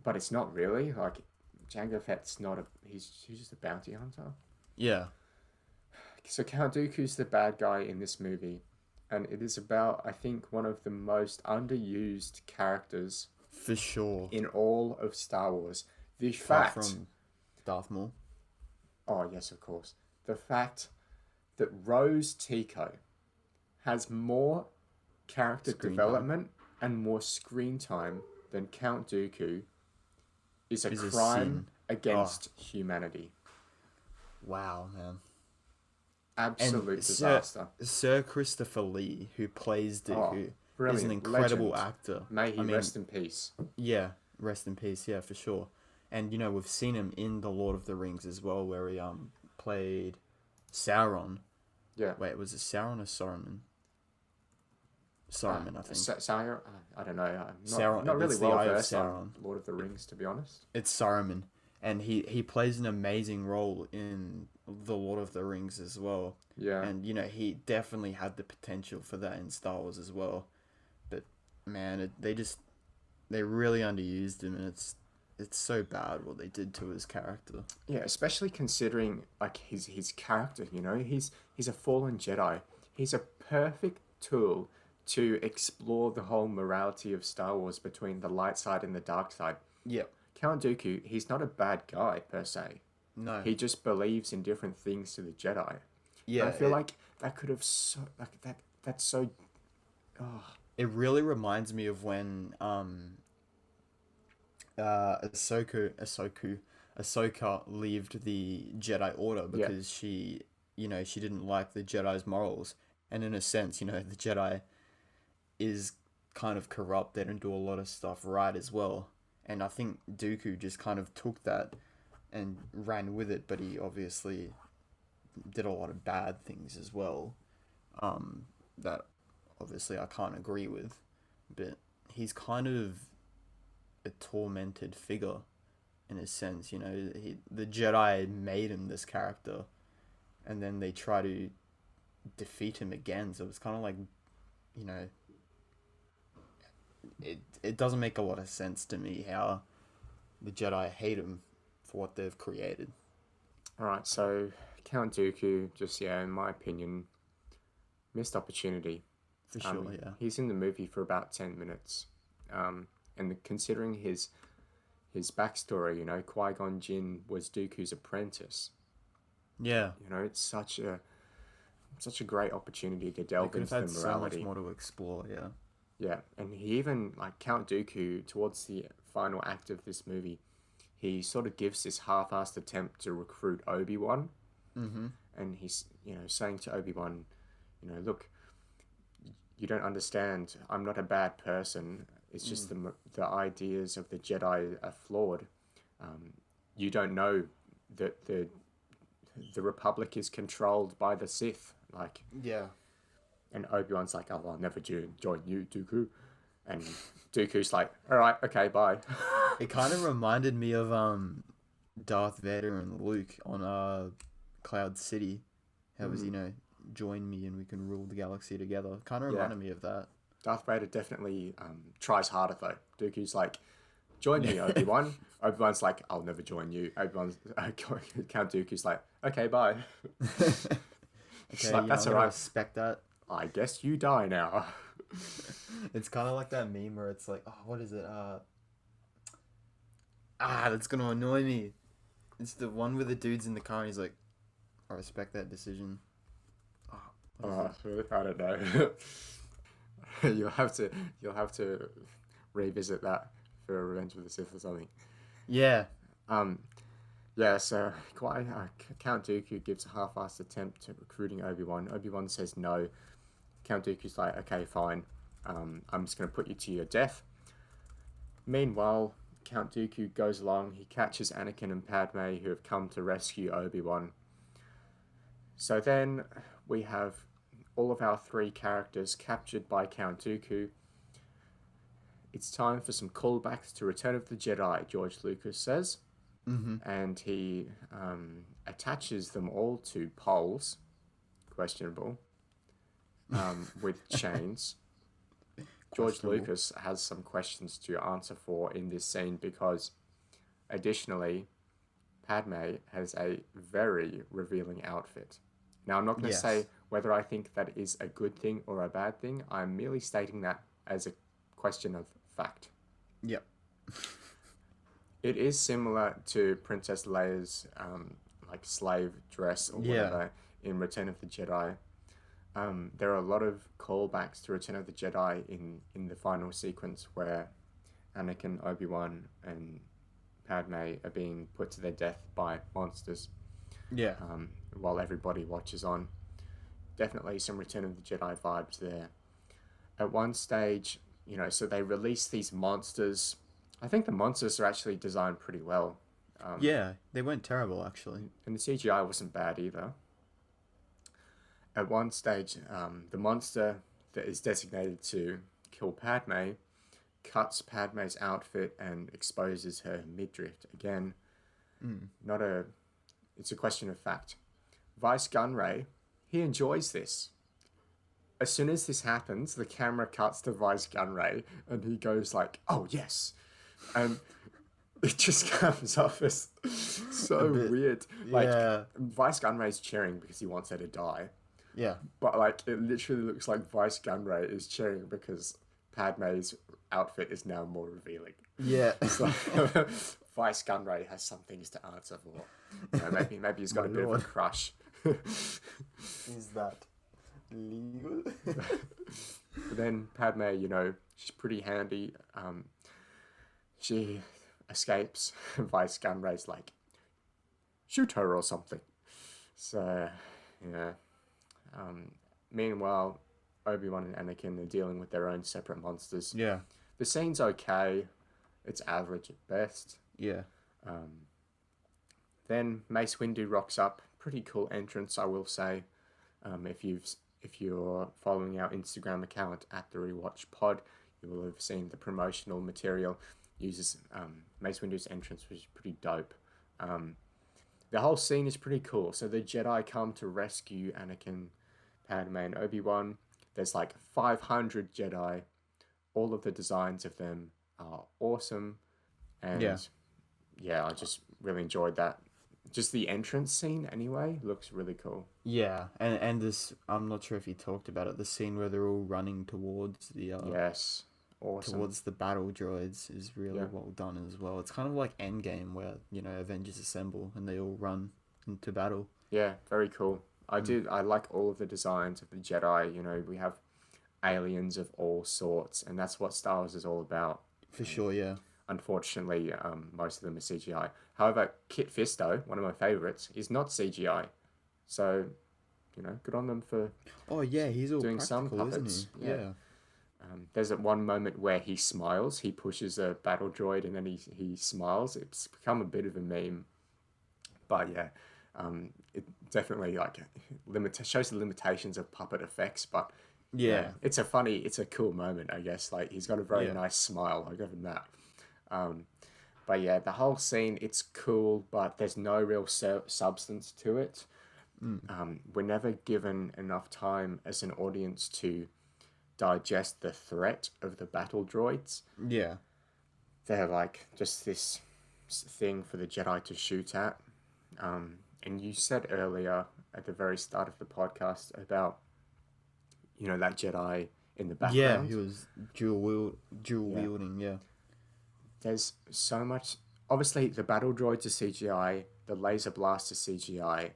but it's not really. Like, Jango Fett's not he's just a bounty hunter. Yeah. So Count Dooku's the bad guy in this movie, and it is about, I think, one of the most underused characters for sure in all of Star Wars. Apart from Darth Maul. Oh yes, of course. The fact that Rose Tico has more character development and more screen time than Count Dooku is a crime against humanity. Wow, man. Absolute disaster. Sir Christopher Lee, who plays Dooku, is an incredible actor. May he rest in peace. Yeah, Rest in peace, yeah, for sure. And we've seen him in The Lord of the Rings as well, where he played Sauron. Yeah. Wait, was it Sauron or Saruman? Saruman, I think. Sauron? I don't know. I'm Sauron. not really It's the well Eye of versed Sauron. on Lord of the Rings, to be honest. It's Saruman, and he plays an amazing role in The Lord of the Rings as well. Yeah. And he definitely had the potential for that in Star Wars as well. But man, they really underused him, and it's so bad what they did to his character. Yeah, especially considering like his character. He's a fallen Jedi. He's a perfect tool to explore the whole morality of Star Wars between the light side and the dark side. Yep. Count Dooku, he's not a bad guy per se. No. He just believes in different things to the Jedi. Yeah. And I feel like that could have that's so. Oh. It really reminds me of when Ahsoka left the Jedi Order because she didn't like the Jedi's morals, and in a sense, the Jedi is kind of corrupt. They don't do a lot of stuff right as well, and I think Dooku just kind of took that and ran with it, but he obviously did a lot of bad things as well, that obviously I can't agree with, but he's kind of a tormented figure in a sense. The Jedi made him this character, and then they try to defeat him again, so it's kind of like, it doesn't make a lot of sense to me how the Jedi hate him for what they've created. Alright, so Count Dooku, just, in my opinion, missed opportunity. For sure, yeah. He's in the movie for about 10 minutes. And considering his backstory, Qui-Gon Jinn was Dooku's apprentice. Yeah. It's such a great opportunity to delve into the morality. So much more to explore, yeah. Yeah, and he even, Count Dooku, towards the final act of this movie, he sort of gives this half-assed attempt to recruit Obi-Wan. Mm-hmm. And he's, saying to Obi-Wan, look, you don't understand. I'm not a bad person. It's just the ideas of the Jedi are flawed. You don't know that the Republic is controlled by the Sith. Yeah. And Obi-Wan's like, oh, I'll never join you, Dooku. And Dooku's like, all right, okay, bye. It kind of reminded me of Darth Vader and Luke on Cloud City. How was, join me and we can rule the galaxy together. Kind of reminded me of that. Darth Vader definitely tries harder, though. Dooku's like, join me, Obi-Wan. Obi-Wan's like, I'll never join you. Count Dooku's like, okay, bye. Okay, like, that's all right. Respect that. I guess you die now. It's kind of like that meme where it's like, oh, what is it? That's gonna annoy me. It's the one where the dude's in the car and he's like, I respect that decision. I don't know. You'll have to revisit that for Revenge of the Sith or something. Yeah. So Count Dooku gives a half-assed attempt at recruiting Obi-Wan. Obi-Wan says no. Count Dooku's like, okay, fine. I'm just going to put you to your death. Meanwhile, Count Dooku goes along. He catches Anakin and Padme, who have come to rescue Obi-Wan. So then we have all of our three characters captured by Count Dooku. It's time for some callbacks to Return of the Jedi, George Lucas says. Mm-hmm. And he attaches them all to poles, questionable, with chains. George Lucas has some questions to answer for in this scene because, additionally, Padme has a very revealing outfit. Now, I'm not going to say whether I think that is a good thing or a bad thing. I'm merely stating that as a question of fact. Yep. It is similar to Princess Leia's slave dress or whatever in Return of the Jedi. There are a lot of callbacks to Return of the Jedi in the final sequence where Anakin, Obi-Wan, and Padme are being put to their death by monsters. Yeah. While everybody watches on. Definitely some Return of the Jedi vibes there. At one stage, so they release these monsters I think the monsters are actually designed pretty well. Yeah, they weren't terrible actually. And the CGI wasn't bad either. At one stage, the monster that is designated to kill Padme cuts Padme's outfit and exposes her midriff again. Not a. It's a question of fact. Vice Gunray, he enjoys this. As soon as this happens, the camera cuts to Vice Gunray, and he goes like, "Oh yes," and it just comes off as so weird. Like Vice Gunray's cheering because he wants her to die. Yeah. But like it literally looks like Vice Gunray is cheering because Padme's outfit is now more revealing. Yeah. It's like Vice Gunray has some things to answer for. You know, maybe he's got a bit of a crush. Is that legal? But then Padme, you know, she's pretty handy. She escapes. Vice Gunray's like, shoot her or something. So, yeah. Meanwhile, Obi-Wan and Anakin are dealing with their own separate monsters. Yeah. The scene's okay. It's average at best. Yeah. Then Mace Windu rocks up. Pretty cool entrance, I will say. If you're following our Instagram account at the Rewatch Pod, you will have seen the promotional material uses Mace Windu's entrance, which is pretty dope. The whole scene is pretty cool. So the Jedi come to rescue Anakin, Padme, and Obi-Wan. There's like 500 Jedi. All of the designs of them are awesome. And yeah, I just really enjoyed that. Just the entrance scene anyway looks really cool. Yeah, and this, I'm not sure if you talked about it, the scene where they're all running towards the yes, awesome. Towards the battle droids is really well done as well. It's kind of like Endgame where, you know, Avengers assemble and they all run into battle. Yeah, very cool. I like all of the designs of the Jedi. You know, we have aliens of all sorts, and that's what Star Wars is all about. For sure, yeah. Unfortunately, most of them are CGI. However, Kit Fisto, one of my favorites, is not CGI. So, you know, good on them for he's all doing some puppets. isn't he? Yeah. There's at one moment where he smiles. He pushes a battle droid and then he smiles. It's become a bit of a meme. But yeah, it definitely like shows the limitations of puppet effects. But yeah, it's a cool moment, I guess. Like he's got a very nice smile. I'll give him that. But yeah, the whole scene, it's cool, but there's no real substance to it. We're never given enough time as an audience to digest the threat of the battle droids. Yeah. They're like just this thing for the Jedi to shoot at. And you said earlier at the very start of the podcast about, you know, that Jedi in the background. Yeah, he was dual wielding, yeah. There's so much. Obviously, the battle droids are CGI, the laser blasts are CGI,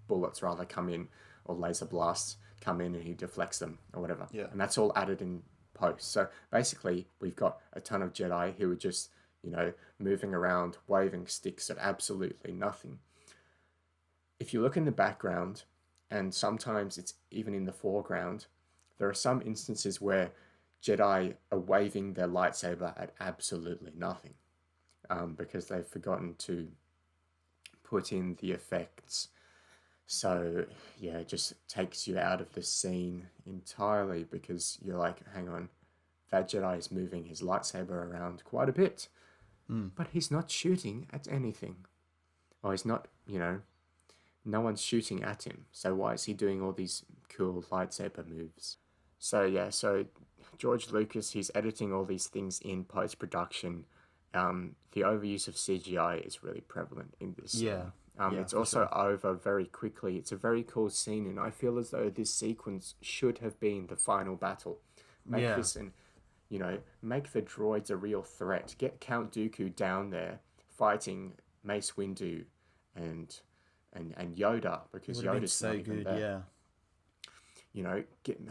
bullets rather come in, or laser blasts come in and he deflects them, or whatever. Yeah. And that's all added in post. So basically, we've got a ton of Jedi who are just, you know, moving around, waving sticks at absolutely nothing. If you look in the background, and sometimes it's even in the foreground, there are some instances where Jedi are waving their lightsaber at absolutely nothing, because they've forgotten to put in the effects. So yeah, it just takes you out of the scene entirely because you're like, hang on, that Jedi is moving his lightsaber around quite a bit, but he's not shooting at anything. Or he's not, you know, no one's shooting at him. So why is he doing all these cool lightsaber moves? So yeah, so George Lucas, he's editing all these things in post-production. The overuse of CGI is really prevalent in this. It's also over very quickly. It's a very cool scene, and I feel as though this sequence should have been the final battle. Make this, and you know, make the droids a real threat. Get Count Dooku down there fighting Mace Windu and Yoda, because Yoda's so good. Yeah. You know,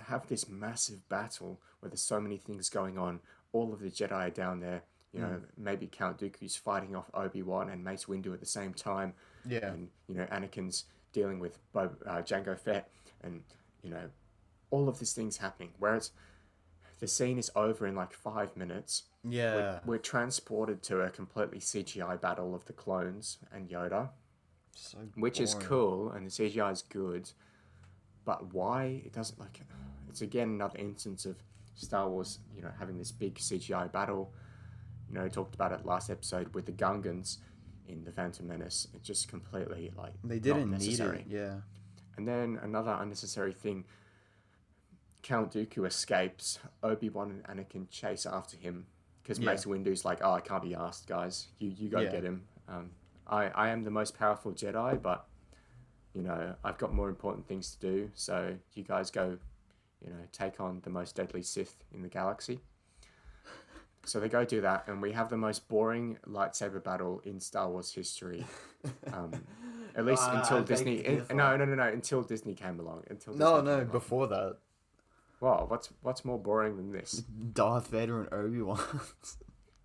have this massive battle where there's so many things going on. All of the Jedi are down there. You know, maybe Count Dooku's fighting off Obi-Wan and Mace Windu at the same time. Yeah. And, you know, Anakin's dealing with Jango Fett, and, you know, all of these things happening. Whereas the scene is over in like 5 minutes, Yeah. We're transported to a completely CGI battle of the clones and Yoda, So which is boring. cool, and the CGI is good. But why it doesn't like? It's again another instance of Star Wars, having this big CGI battle. Talked about it last episode with the Gungans in the Phantom Menace. It's just completely like They not didn't need necessary. it, yeah. And then another unnecessary thing: Count Dooku escapes. Obi-Wan and Anakin chase after him because Yeah. Mace Windu's like, "Oh, I can't be asked, guys. You go Yeah. get him. I am the most powerful Jedi, but I've got more important things to do. So you guys go, take on the most deadly Sith in the galaxy." So they go do that, and we have the most boring lightsaber battle in Star Wars history. At least until Disney. No, until Disney came along. No, before that. Wow, what's more boring than this? Darth Vader and Obi-Wan.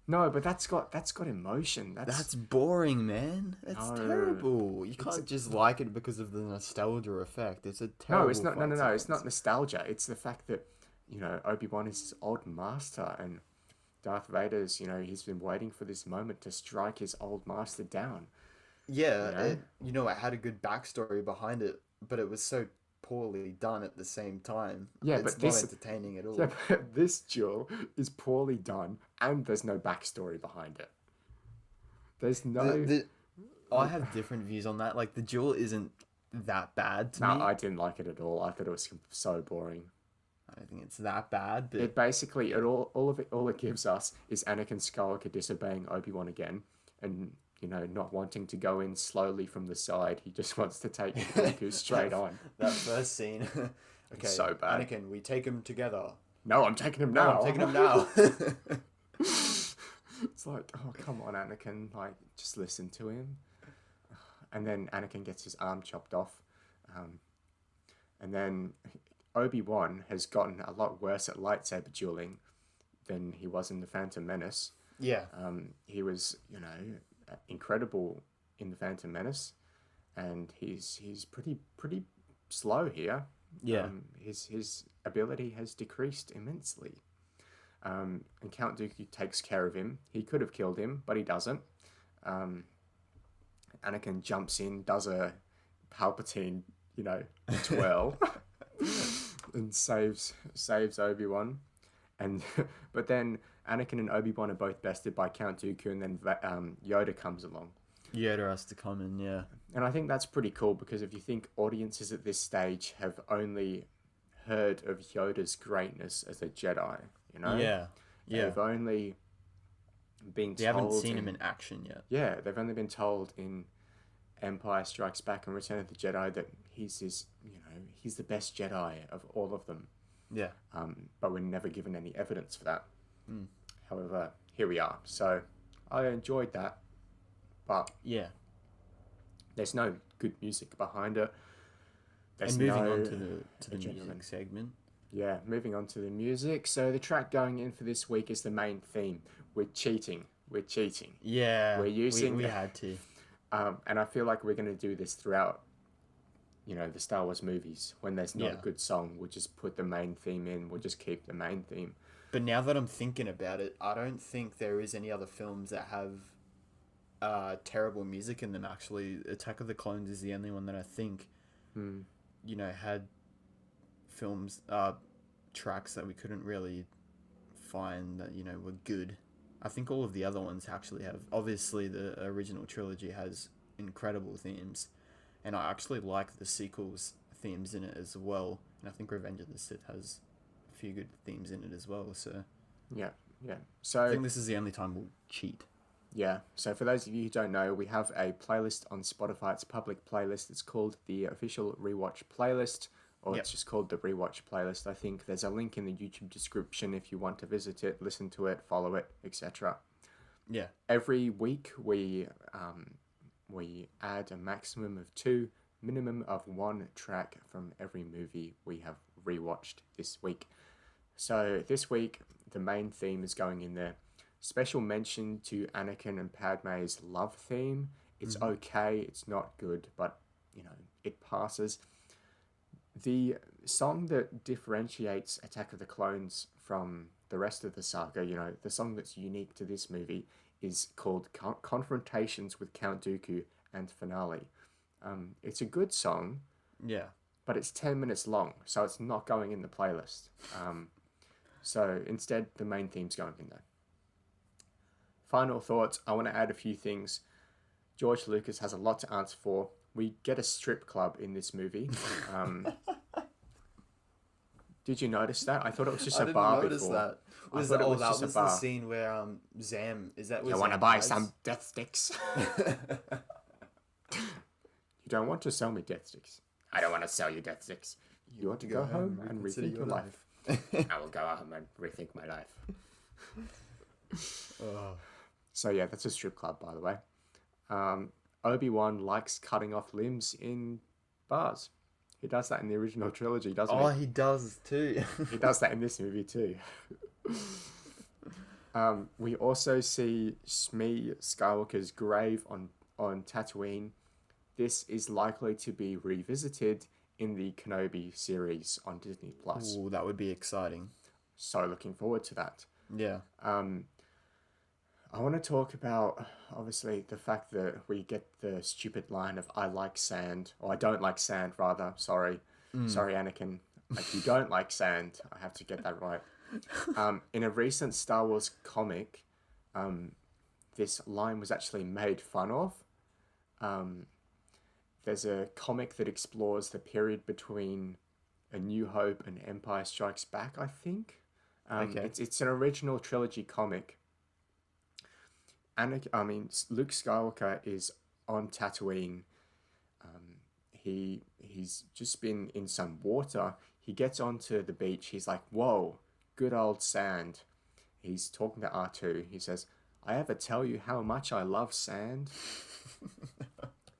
No, but that's got emotion. That's boring, man. That's No. terrible. You can't just like it because of the nostalgia effect. It's a terrible. No, it's not. No. It's not nostalgia. It's the fact that Obi-Wan is his old master, and Darth Vader's he's been waiting for this moment to strike his old master down. Yeah, it had a good backstory behind it, but it was so poorly done at the same time. Yeah, it's but not this entertaining at all. Yeah, but this duel is poorly done, and there's no backstory behind it. There's no. I have different views on that. Like the duel isn't that bad to me. No, I didn't like it at all. I thought it was so boring. I don't think it's that bad, but It basically all it gives us is Anakin Skywalker disobeying Obi-Wan again, and not wanting to go in slowly from the side. He just wants to take Dooku straight on. that first scene. Okay, so bad. Anakin, we take him together. No, I'm taking him No, now. I'm taking him now. It's like, oh, come on, Anakin. Like, just listen to him. And then Anakin gets his arm chopped off. And then Obi-Wan has gotten a lot worse at lightsaber dueling than he was in the Phantom Menace. Yeah. He was, incredible in the Phantom Menace, and he's pretty slow here. Yeah. His ability has decreased immensely. And Count Dooku takes care of him. He could have killed him, but he doesn't. Anakin jumps in, does a Palpatine, twirl, and saves Obi-Wan. But then Anakin and Obi-Wan are both bested by Count Dooku, and then Yoda comes along. Yoda has to come in, yeah. And I think that's pretty cool, because if you think audiences at this stage have only heard of Yoda's greatness as a Jedi, Yeah. they've only been told... They haven't seen him in action yet. Yeah, they've only been told in Empire Strikes Back and Return of the Jedi that he's the best Jedi of all of them. Yeah. But we're never given any evidence for that. However, here we are. So I enjoyed that, but yeah, there's no good music behind it. And moving on to the music segment. Yeah, moving on to the music. So the track going in for this week is the main theme. We're cheating. Yeah, we're using. We had to. And I feel like we're going to do this throughout. The Star Wars movies. When there's not a good song, we'll just put the main theme in. We'll just keep the main theme. But now that I'm thinking about it, I don't think there is any other films that have terrible music in them, actually. Attack of the Clones is the only one that I think, had films, tracks that we couldn't really find that, were good. I think all of the other ones actually have. Obviously, the original trilogy has incredible themes. And I actually like the sequels' themes in it as well. And I think Revenge of the Sith has a few good themes in it as well. So yeah. So I think this is the only time we'll cheat. Yeah. So for those of you who don't know, we have a playlist on Spotify. It's a public playlist. It's called the official Rewatch playlist, or it's just called the Rewatch playlist. I think there's a link in the YouTube description if you want to visit it, listen to it, follow it, etc. Yeah. Every week we add a maximum of 2, minimum of 1 track from every movie we have rewatched this week. So this week, the main theme is going in there. Special mention to Anakin and Padme's love theme. It's okay, it's not good, but, it passes. The song that differentiates Attack of the Clones from the rest of the saga, the song that's unique to this movie is called Confrontations with Count Dooku and Finale. It's a good song, Yeah. but it's 10 minutes long, so it's not going in the playlist. So instead, the main theme's going in there. Final thoughts, I want to add a few things. George Lucas has a lot to answer for. We get a strip club in this movie. Did you notice that? I thought it was just a bar before. I didn't notice that. That was the scene where Zam... Is that what You want to buy some death sticks? You don't want to sell me death sticks. I don't want to sell you death sticks. You want to go home and rethink your life. I will go home and rethink my life. So yeah, that's a strip club, by the way. Obi-Wan likes cutting off limbs in bars. He does that in the original trilogy, doesn't he? Oh, he does too. He does that in this movie too. We also see Shmi Skywalker's grave on Tatooine. This is likely to be revisited in the Kenobi series on Disney+. Ooh, that would be exciting. So looking forward to that. Yeah. I want to talk about, obviously, the fact that we get the stupid line of I like sand, or I don't like sand, rather. Sorry, Anakin. Like, you don't like sand. I have to get that right. In a recent Star Wars comic, this line was actually made fun of. There's a comic that explores the period between A New Hope and Empire Strikes Back, I think. Okay. It's an original trilogy comic. Luke Skywalker is on Tatooine. He's just been in some water. He gets onto the beach. He's like, whoa, good old sand. He's talking to R2. He says, I ever tell you how much I love sand?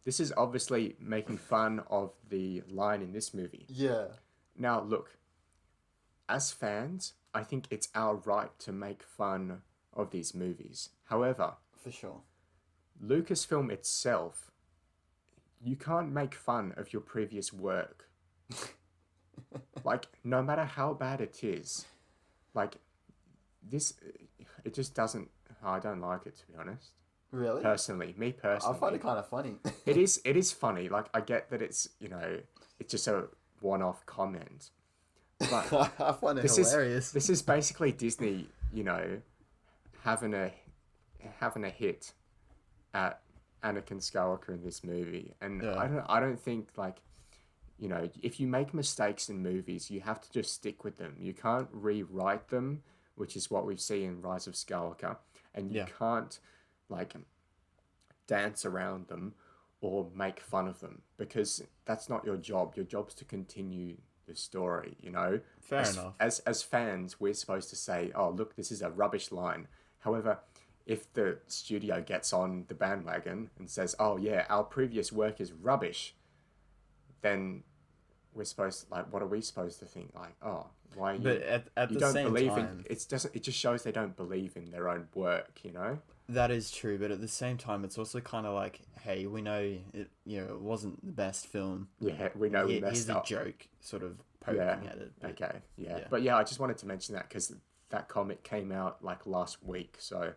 This is obviously making fun of the line in this movie. Yeah. Now, look, as fans, I think it's our right to make fun of these movies. However, for sure, Lucasfilm itself, you can't make fun of your previous work. Like, no matter how bad it is, like, this, it just doesn't, I don't like it, to be honest. Really? Me personally. I find it kind of funny. It is funny. Like, I get that it's, it's just a one-off comment. But I find it hilarious. This is basically Disney, having a hit at Anakin Skywalker in this movie. And yeah. I don't think, like, if you make mistakes in movies, you have to just stick with them. You can't rewrite them, which is what we see in Rise of Skywalker. And you can't, like, dance around them or make fun of them, because that's not your job. Your job's to continue the story, Fair enough. As fans, we're supposed to say, oh, look, this is a rubbish line. However, if the studio gets on the bandwagon and says, oh, yeah, our previous work is rubbish, then we're supposed to, like, what are we supposed to think? Like, oh, why are you... But at the same time... It just shows they don't believe in their own work, That is true, but at the same time, it's also kind of like, hey, we know it. It wasn't the best film. Yeah, we know we messed up. Here's a joke, sort of poking at it. But, okay, yeah, but yeah, I just wanted to mention that because that comic came out like last week, so.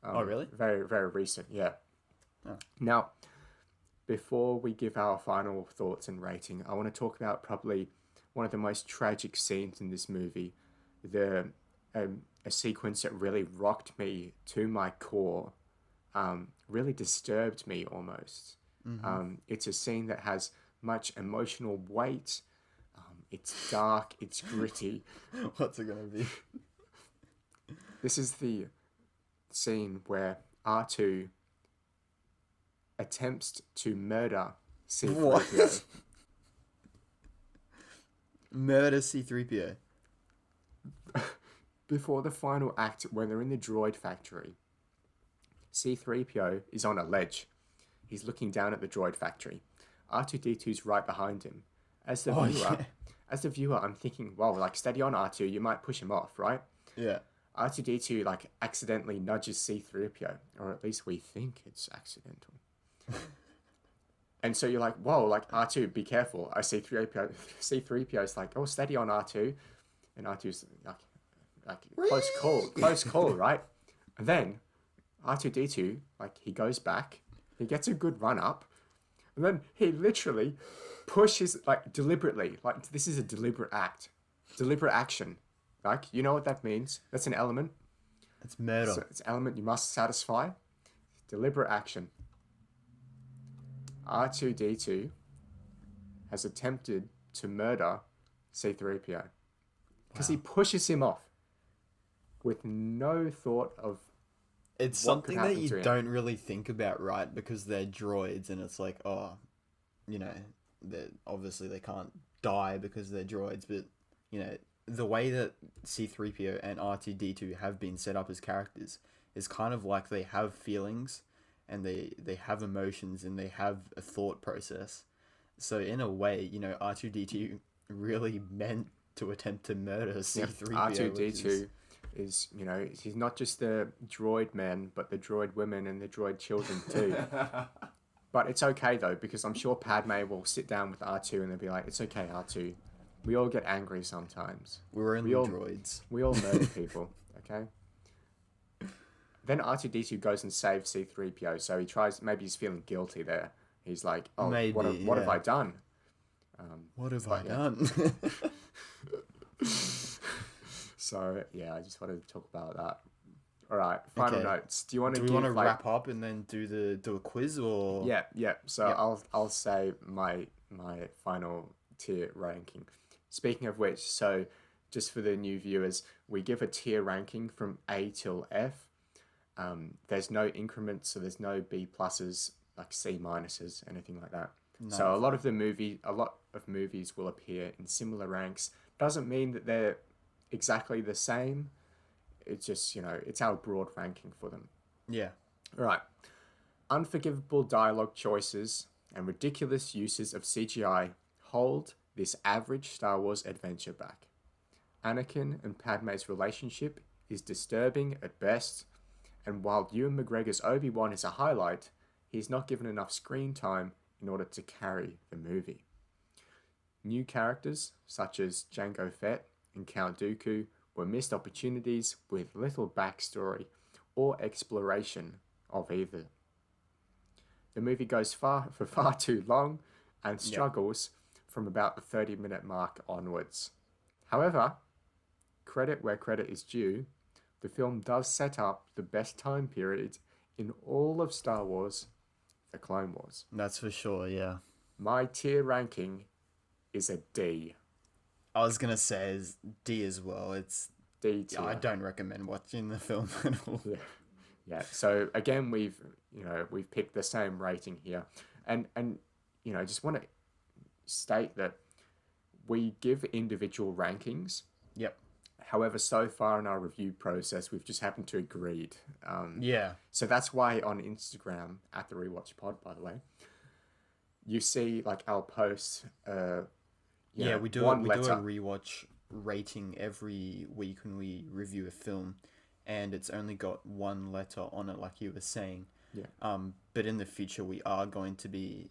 Oh really? Very, very recent, yeah. Oh. Now, before we give our final thoughts and rating, I want to talk about probably one of the most tragic scenes in this movie, a sequence that really rocked me to my core, really disturbed me almost. Mm-hmm. It's a scene that has much emotional weight. It's dark, it's gritty. What's it gonna be? This is the scene where R2 attempts to murder C-3PO. What? Murder C-3PO? Before the final act, when they're in the droid factory, C-3PO is on a ledge. He's looking down at the droid factory. R2-D2's right behind him. As the viewer, I'm thinking, well, like, steady on, R2, you might push him off, right? Yeah. R2-D2, like, accidentally nudges C-3PO, or at least we think it's accidental. And so you're like, whoa, like, R2, be careful. I see C-3PO's like, oh, steady on, R2. And R2's like, like close call, right? And then R2D2, like, he goes back, he gets a good run up, and then he literally pushes, like, deliberately, like, this is a deliberate action. Like, you know what that means? That's an element. It's murder. So it's an element you must satisfy. Deliberate action. R2D2 has attempted to murder C3PO because he pushes him off with no thought of. It's something that you don't really think about, right? Because they're droids, and it's like, oh, you know, obviously they can't die because they're droids, but you know, the way that C3PO and R2D2 have been set up as characters is kind of like they have feelings, and they have emotions, and they have a thought process. So in a way, you know, R2D2 really meant to attempt to murder C3PO. R2D2 is, you know, he's not just the droid men, but the droid women and the droid children too. But it's okay though, because I'm sure Padme will sit down with R2 and they'll be like, it's okay, R2. We all get angry sometimes. We're only droids. We all murder people, okay? Then R2D2 goes and saves C3PO, so he tries, maybe he's feeling guilty there. He's like, oh, maybe, what have I done? What have I done? So, yeah, I just wanted to talk about that. All right, final notes. Do we want to wrap up and then do a quiz, or? Yeah. So I'll say my final tier ranking. Speaking of which, so just for the new viewers, we give a tier ranking from A till F. There's no increments, so there's no B pluses, like C minuses, anything like that. No. So a lot of movies will appear in similar ranks. Doesn't mean that they're exactly the same. It's just, you know, it's our broad ranking for them. Yeah. All right. Unforgivable dialogue choices and ridiculous uses of CGI hold this average Star Wars adventure back. Anakin and Padme's relationship is disturbing at best, and while Ewan McGregor's Obi-Wan is a highlight, he's not given enough screen time in order to carry the movie. New characters, such as Jango Fett and Count Dooku, were missed opportunities with little backstory or exploration of either. The movie goes for far too long and struggles from about the 30-minute mark onwards. However, credit where credit is due, the film does set up the best time period in all of Star Wars, the Clone Wars. That's for sure, yeah. My tier ranking is a D. I was going to say is D as well. It's D tier. I don't recommend watching the film at all. Yeah. So again, we've picked the same rating here. And you know, just want to state that we give individual rankings. Yep. However, so far in our review process, we've just happened to agree. So that's why on Instagram, at the Rewatch Pod, by the way, you see like our posts. We do a rewatch rating every week when we review a film, and it's only got one letter on it, like you were saying. Yeah. But in the future, we are going to be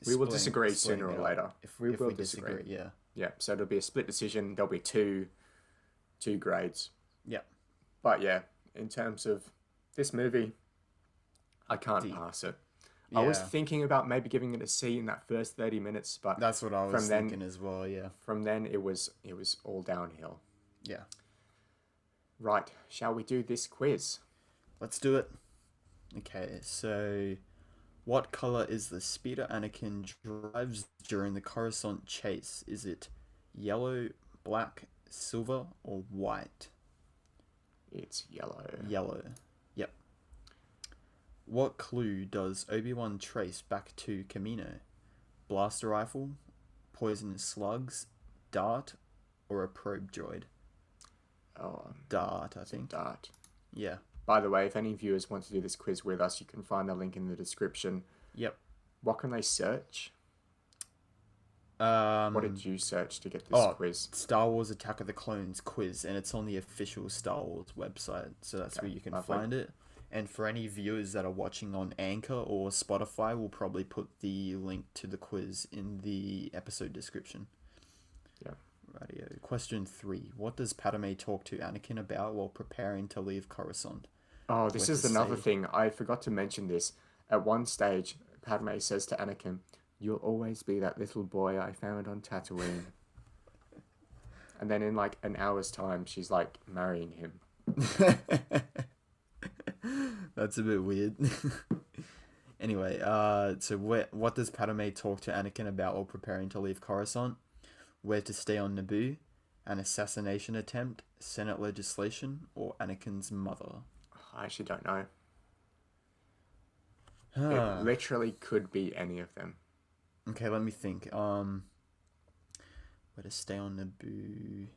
we will disagree sooner or later. If we disagree, yeah. Yeah. So it'll be a split decision. There'll be two grades. Yeah. But yeah, in terms of this movie, I can't pass it. Yeah. I was thinking about maybe giving it a C in that first 30 minutes, but that's what I was thinking as well, yeah. From then it was all downhill. Yeah. Right, shall we do this quiz? Let's do it. Okay, so what color is the speeder Anakin drives during the Coruscant chase? Is it yellow, black, silver, or white? It's yellow. Yellow. Yep. What clue does Obi-Wan trace back to Kamino? Blaster rifle, poisonous slugs, dart, or a probe droid? Dart, I think. Dart. Yeah. By the way, if any viewers want to do this quiz with us, you can find the link in the description. Yep. What can they search? What did you search to get this quiz? Star Wars Attack of the Clones quiz, and it's on the official Star Wars website, so that's where you can find it. And for any viewers that are watching on Anchor or Spotify, we'll probably put the link to the quiz in the episode description. Yeah. Radio. Question 3. What does Padme talk to Anakin about while preparing to leave Coruscant? Oh, this is another thing. I forgot to mention this. At one stage, Padme says to Anakin, "You'll always be that little boy I found on Tatooine." And then in like an hour's time, she's like marrying him. That's a bit weird. Anyway, so what does Padme talk to Anakin about while preparing to leave Coruscant? Where to stay on Naboo, an assassination attempt, Senate legislation, or Anakin's mother? I actually don't know. It literally could be any of them. Okay, let me think. Where to stay on Naboo,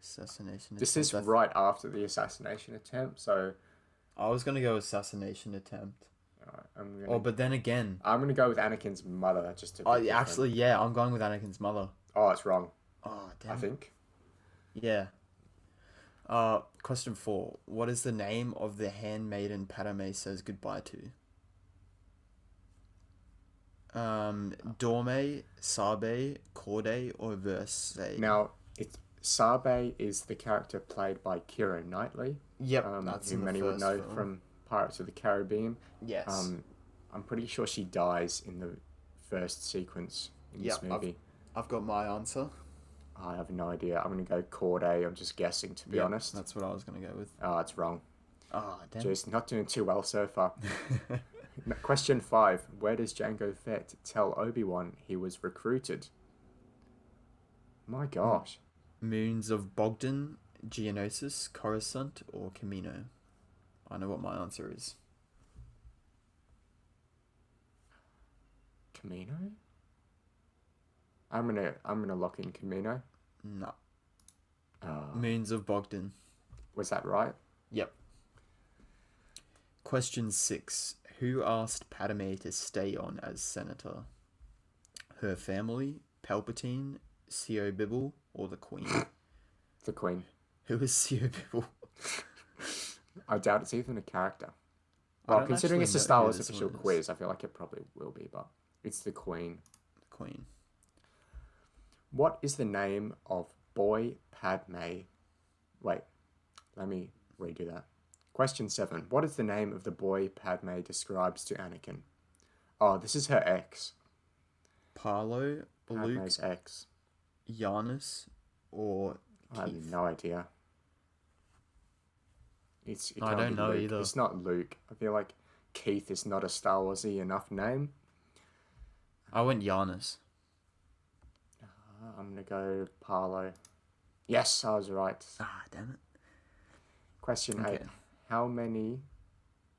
assassination. This is right after the assassination attempt, so I was gonna go assassination attempt. But then again, I'm gonna go with Anakin's mother just to. Actually, yeah, I'm going with Anakin's mother. Oh, it's wrong. Oh, damn. I think. Yeah. Question 4. What is the name of the handmaiden Padme says goodbye to? Dorme, Sabe, Corday, or Verse? Now, Sabe is the character played by Keira Knightley. Yep, that's who many would know from Pirates of the Caribbean. Yes. I'm pretty sure she dies in the first sequence in this movie. I've got my answer. I have no idea. I'm going to go Corday. I'm just guessing, to be honest. That's what I was going to go with. Oh, it's wrong. Oh, damn. Just not doing too well so far. Question 5. Where does Jango Fett tell Obi-Wan he was recruited? My gosh. Moons of Bogdan, Geonosis, Coruscant, or Camino? I know what my answer is. Camino? I'm gonna lock in Camino. No. Moons of Bogdan. Was that right? Yep. Question 6. Who asked Padme to stay on as senator? Her family, Palpatine, C.O. Bibble, or the Queen? The Queen. Who is C.O. Bibble? I doubt it's even a character. Well, considering it's a Star Wars official quiz, I feel like it probably will be, but it's the Queen. The Queen. What is the name of boy Padme? Wait, let me redo that. Question 7. What is the name of the boy Padme describes to Anakin? Oh, this is her ex. Parlo, Padme's Luke, ex. Giannis, or Keith? I have no idea. I don't know either. It's not Luke. I feel like Keith is not a Star Warsy enough name. I went Giannis. I'm going to go Parlo. Yes, I was right. Damn it. Question 8. How many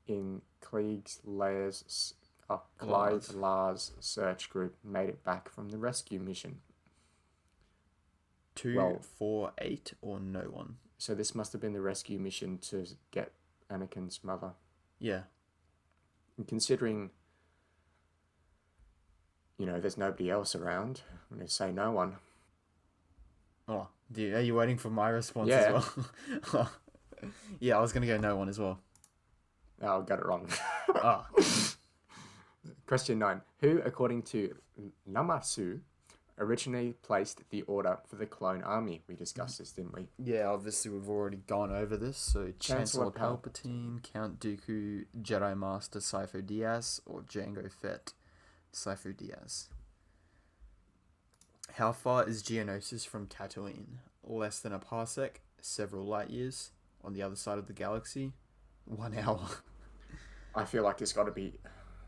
in Clive Lars search group made it back from the rescue mission? 2, 4, 8, or no one? So this must have been the rescue mission to get Anakin's mother. Yeah. And considering, there's nobody else around, I'm going to say no one. Oh, are you waiting for my response as well? Yeah, I was going to go no one as well. Oh, got it wrong. Question 9. Who, according to Lamassu, originally placed the order for the clone army? We discussed this, didn't we? Yeah, obviously we've already gone over this. So Chancellor Palpatine, Count Dooku, Jedi Master Sifo Dyas, or Jango Fett, Sifo Dyas. How far is Geonosis from Tatooine? Less than a parsec, several light years. On the other side of the galaxy, 1 hour. I feel like it's got to be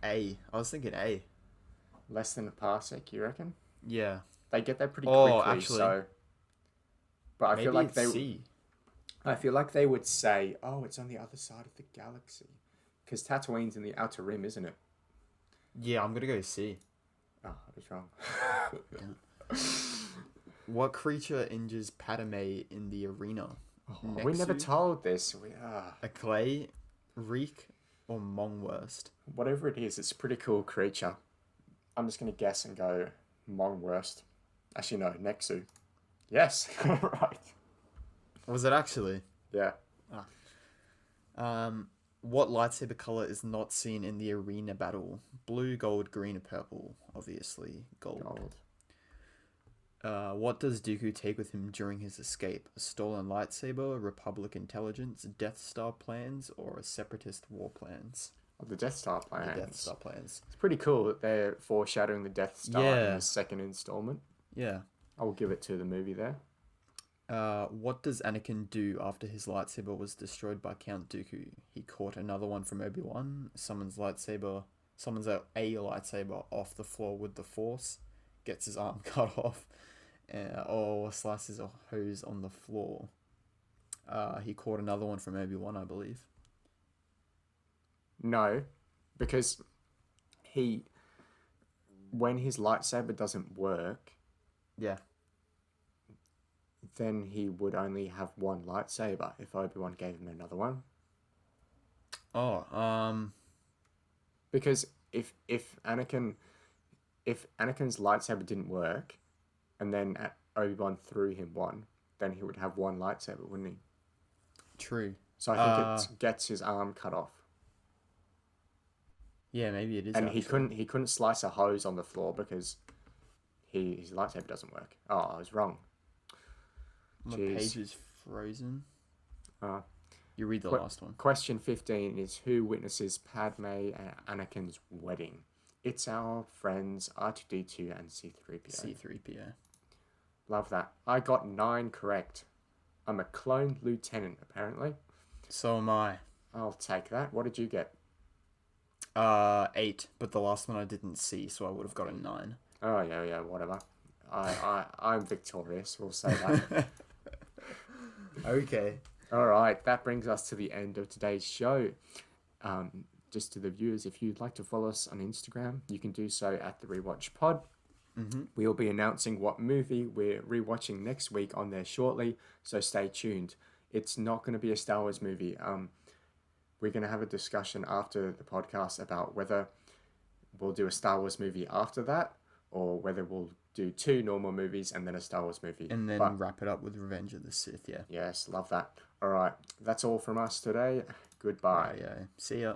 A. I was thinking A. Less than a parsec, you reckon? Yeah. They get there pretty quickly, actually, so. But I maybe feel like it's C. I feel like they would say, "Oh, it's on the other side of the galaxy," because Tatooine's in the outer rim, isn't it? Yeah, I'm gonna go C. Oh, I was wrong. What creature injures Padme in the arena? Oh, we never told this. A clay, reek, or Mongwurst? Whatever it is, it's a pretty cool creature. I'm just going to guess and go Mongwurst. Actually, no, Nexu. Yes, right. Was it actually? Yeah. What lightsaber color is not seen in the arena battle? Blue, gold, green, or purple? Obviously, gold. What does Dooku take with him during his escape? A stolen lightsaber, Republic intelligence, Death Star plans, or a separatist war plans? The Death Star plans. The Death Star plans. It's pretty cool that they're foreshadowing the Death Star in the second installment. Yeah. I will give it to the movie there. What does Anakin do after his lightsaber was destroyed by Count Dooku? He caught another one from Obi-Wan, summons a lightsaber off the floor with the Force, gets his arm cut off, or slices a hose on the floor. He caught another one from Obi-Wan, I believe. No, because when his lightsaber doesn't work, then he would only have one lightsaber if Obi-Wan gave him another one. Because if Anakin's lightsaber didn't work, and then Obi-Wan threw him one, then he would have one lightsaber, wouldn't he? True. So I think it gets his arm cut off. Yeah, maybe it is. And he couldn't slice a hose on the floor because his lightsaber doesn't work. Oh, I was wrong. My page is frozen. You read the last one. Question 15 is, who witnesses Padme and Anakin's wedding? It's our friends R2-D2 and C-3PO. C-3PO. Love that. I got 9 correct. I'm a clone lieutenant, apparently. So am I. I'll take that. What did you get? 8, but the last one I didn't see, so I would have got a 9. Oh, yeah, whatever. I'm victorious, we'll say that. Okay. All right, that brings us to the end of today's show. Just to the viewers, if you'd like to follow us on Instagram, you can do so at the Rewatch Pod. Mm-hmm. We'll be announcing what movie we're rewatching next week on there shortly, so stay tuned. It's not going to be a Star Wars movie. We're going to have a discussion after the podcast about whether we'll do a Star Wars movie after that, or whether we'll do 2 normal movies and then a Star Wars movie. And then wrap it up with Revenge of the Sith, yeah. Yes, love that. All right, that's all from us today. Goodbye. Yeah. See ya.